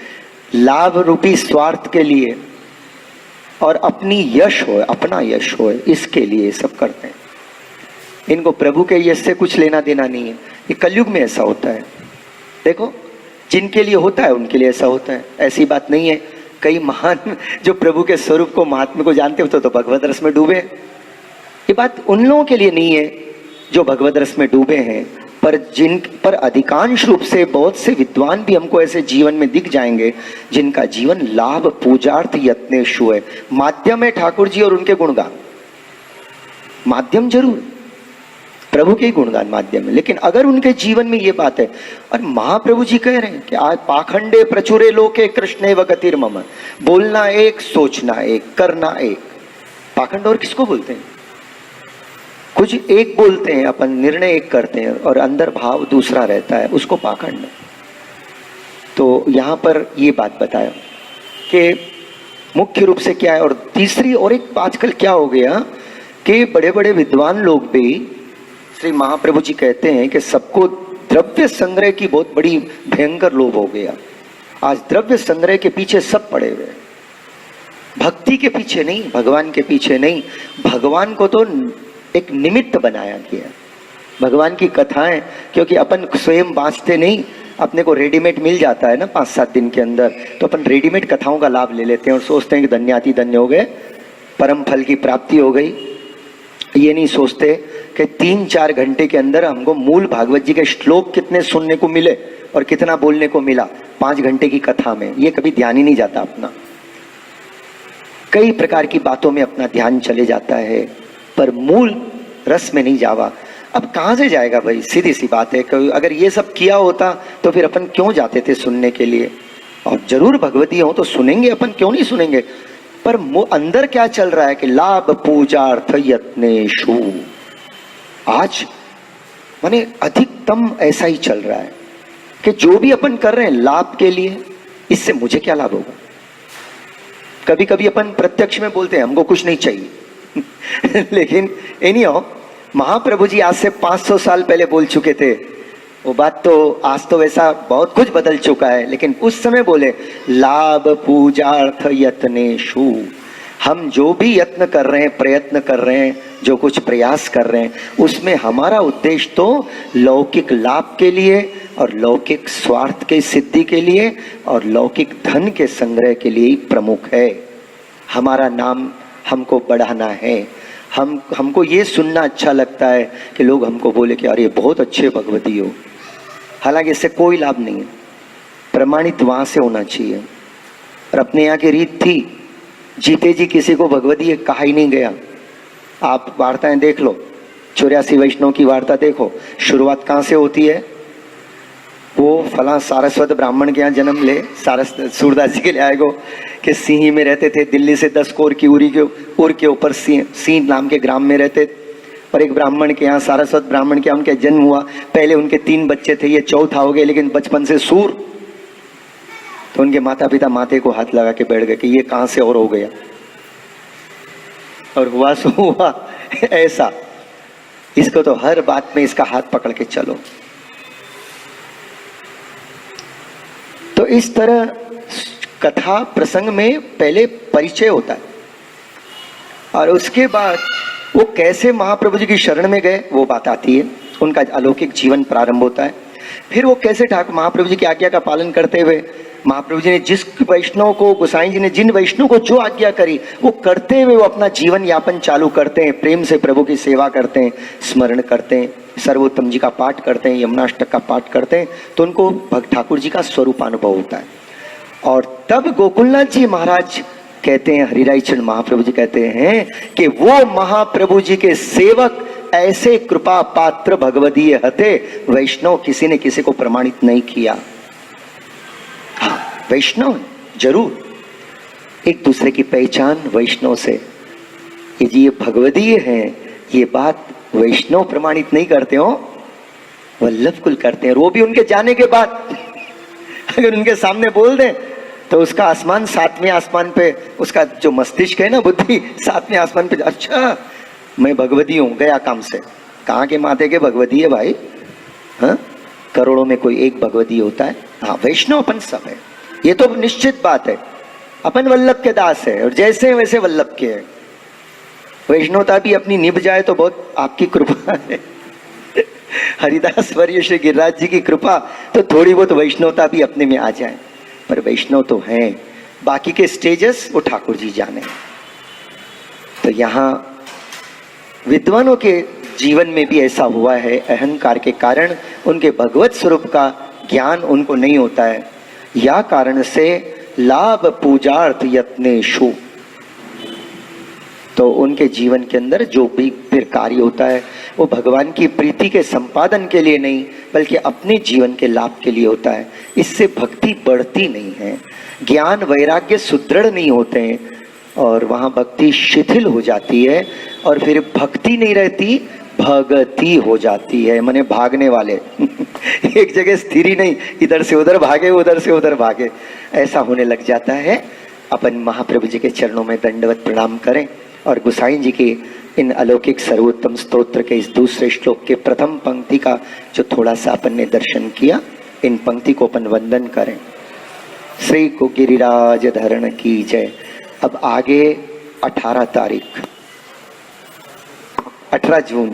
Speaker 1: लाभ रूपी स्वार्थ के लिए और अपनी यश हो, अपना यश हो, इसके लिए सब करते हैं। इनको प्रभु के यश से कुछ लेना देना नहीं है। ये कलयुग में ऐसा होता है। देखो जिनके लिए होता है उनके लिए ऐसा होता है, ऐसी बात नहीं है। कई महान जो प्रभु के स्वरूप को, महात्म्य को जानते हो तो भगवत रस में डूबे। ये बात उन लोगों के लिए नहीं है जो भगवत रस में डूबे हैं, पर अधिकांश रूप से बहुत से विद्वान भी हमको ऐसे जीवन में दिख जाएंगे जिनका जीवन लाभ पूजार्थ यत्नेषु है। माध्यम है ठाकुर जी और उनके गुणगान, माध्यम जरूर प्रभु के गुणगान माध्यम है, लेकिन अगर उनके जीवन में ये बात है, और महाप्रभु जी कह रहे हैं कि आज पाखंडे प्रचुरे लोके कृष्णे व गतिर्मम। बोलना एक, सोचना एक, करना एक। पाखंड और किसको बोलते हैं? कुछ एक बोलते हैं अपन, निर्णय एक करते हैं और अंदर भाव दूसरा रहता है, उसको पाखंड है। तो यहां पर ये बात बताया कि मुख्य रूप से क्या है। और तीसरी और एक आजकल क्या हो गया कि बड़े बड़े विद्वान लोग भी, श्री महाप्रभु जी कहते हैं कि सबको द्रव्य संग्रह की बहुत बड़ी भयंकर लोभ हो गया। आज द्रव्य संग्रह के पीछे सब पड़े हुए, भक्ति के पीछे नहीं, भगवान के पीछे नहीं। भगवान को तो एक निमित्त बनाया गया, भगवान की कथाएं, क्योंकि अपन स्वयं बांचते नहीं, अपने को रेडीमेड मिल जाता है ना 5-7 दिन के अंदर, तो अपन रेडीमेड कथाओं का लाभ ले लेते हैं और सोचते हैं कि धन्याति धन्य हो गए, परम फल की प्राप्ति हो गई। ये नहीं सोचते कि 3-4 घंटे के अंदर हमको मूल भागवत जी के श्लोक कितने सुनने को मिले और कितना बोलने को मिला 5 घंटे की कथा में। ये कभी ध्यान ही नहीं जाता अपना, कई प्रकार की बातों में अपना ध्यान चले जाता है, पर मूल रस में नहीं जावा। अब कहां से जाएगा भाई? सीधी सी बात है, अगर ये सब किया होता तो फिर अपन क्यों जाते थे सुनने के लिए? और जरूर भगवती हो तो सुनेंगे अपन, क्यों नहीं सुनेंगे, पर अंदर क्या चल रहा है कि लाभ पूजार्थ यत्नेषु। आज माने अधिकतम ऐसा ही चल रहा है कि जो भी अपन कर रहे हैं लाभ के लिए, इससे मुझे क्या लाभ होगा। कभी कभी अपन प्रत्यक्ष में बोलते हैं हमको कुछ नहीं चाहिए लेकिन एनीहाउ महाप्रभु जी आज से 500 साल पहले बोल चुके थे वो बात। तो आज तो वैसा बहुत कुछ बदल चुका है, लेकिन उस समय बोले लाभ पूजार्थ यत्नेषु। हम जो भी यत्न कर रहे हैं, प्रयत्न कर रहे हैं, जो कुछ प्रयास कर रहे हैं, उसमें हमारा उद्देश्य तो लौकिक लाभ के लिए और लौकिक स्वार्थ के सिद्धि के लिए और लौकिक धन के संग्रह के लिए ही प्रमुख है। हमारा नाम हमको बढ़ाना है, हमको ये सुनना अच्छा लगता है कि लोग हमको बोले कि अरे बहुत अच्छे भगवती हो। हालांकि इससे कोई लाभ नहीं है, प्रमाणित वहां से होना चाहिए। और अपने यहाँ की रीत थी जीते जी किसी को भगवदीय कहा ही नहीं गया। आप वार्ताएं देख लो, 84 वैष्णव की वार्ता देखो, शुरुआत कहाँ से होती है? वो फला सारस्वत ब्राह्मण के यहाँ जन्म ले, सूरदास जी के लिए आएगो कि सिंही में रहते थे, दिल्ली से 10 कोर की उर के ऊपर सिंह नाम के ग्राम में रहते, पर एक ब्राह्मण के यहाँ, सारस्वत ब्राह्मण के यहाँ उनके जन्म हुआ। पहले उनके 3 बच्चे थे, ये चौथा हो गए, लेकिन बचपन से सूर। तो उनके माता पिता माथे को हाथ लगा के बैठ गए कि ये कहाँ से और हो गया, और हुआ सो हुआ ऐसा। इसको तो हर बात में इसका हाथ पकड़ के चलो। तो इस तरह कथा प्रसंग में पहले परिचय होता है, और उसके बाद वो कैसे महाप्रभु जी की शरण में गए वो बात आती है, उनका अलौकिक जीवन प्रारंभ होता है। फिर वो कैसे ठाकुर महाप्रभु जी की आज्ञा का पालन करते हुए, महाप्रभु जी ने जिस वैष्णव को, गोसाई जी ने जिन वैष्णव को जो आज्ञा करी वो करते हुए वो अपना जीवन यापन चालू करते हैं, प्रेम से प्रभु की सेवा करते हैं, स्मरण करते हैं, सर्वोत्तम जी का पाठ करते हैं, यमुनाष्टक का पाठ करते हैं, तो उनको भक्त ठाकुर जी का स्वरूप अनुभव होता है। और तब गोकुलनाथ जी महाराज कहते हैं, हरिराई चरण महाप्रभु जी कहते हैं कि वो महाप्रभु जी के सेवक ऐसे कृपा पात्र भगवदीय हते, वैष्णव किसी ने किसी को प्रमाणित नहीं किया। हाँ, वैष्णव जरूर, एक दूसरे की पहचान वैष्णव से, ये भगवदीय है, ये बात वैष्णव प्रमाणित नहीं करते हो, वल्लभ कुल करते हैं। वो भी उनके जाने के बाद अगर उनके सामने बोल दें तो उसका आसमान 7वें आसमान पे, उसका जो मस्तिष्क है ना, बुद्धि 7वें आसमान पे, अच्छा मैं भगवदी हूं, गया काम से। कहाँ के माथे के भगवदी है भाई? हाँ, करोड़ों में कोई एक भगवदी होता है। हाँ, वैष्णव अपन सब है, ये तो निश्चित बात है। अपन वल्लभ के दास है, और जैसे वैसे वल्लभ के है। वैष्णवता भी अपनी निभ जाए तो बहुत आपकी कृपा है। हरिदास वर्य श्री गिरिराज जी की कृपा, तो थोड़ी बहुत वैष्णवता भी अपने में आ जाए। पर वैष्णव तो हैं, बाकी के स्टेजेस वो ठाकुर जी जाने। तो यहाँ विद्वानों के जीवन में भी ऐसा हुआ है, अहंकार के कारण उनके भगवत स्वरूप का ज्ञान उनको नहीं होता है, या कारण से लाभ पूजार्थ यत्नेषु, तो उनके जीवन के अंदर जो भी फिर कार्य होता है वो भगवान की प्रीति के संपादन के लिए नहीं, बल्कि अपने जीवन के लाभ के लिए होता है। इससे भक्ति बढ़ती नहीं है, ज्ञान वैराग्य सुदृढ़ नहीं होते हैं, और वहाँ भक्ति शिथिल हो जाती है, और फिर भक्ति नहीं रहती, भगति हो जाती है, माने भागने वाले एक जगह स्थिर ही नहीं, इधर से उधर भागे, उधर से उधर भागे, ऐसा होने लग जाता है। अपन महाप्रभु जी के चरणों में दंडवत प्रणाम करें, और गोसाई जी के इन अलौकिक सर्वोत्तम स्तोत्र के इस दूसरे श्लोक के प्रथम पंक्ति का जो थोड़ा सा अपन ने दर्शन किया, इन पंक्ति को अपन वंदन करें। श्री को गिरिराज धरण की जय। अब आगे 18 तारीख 18 जून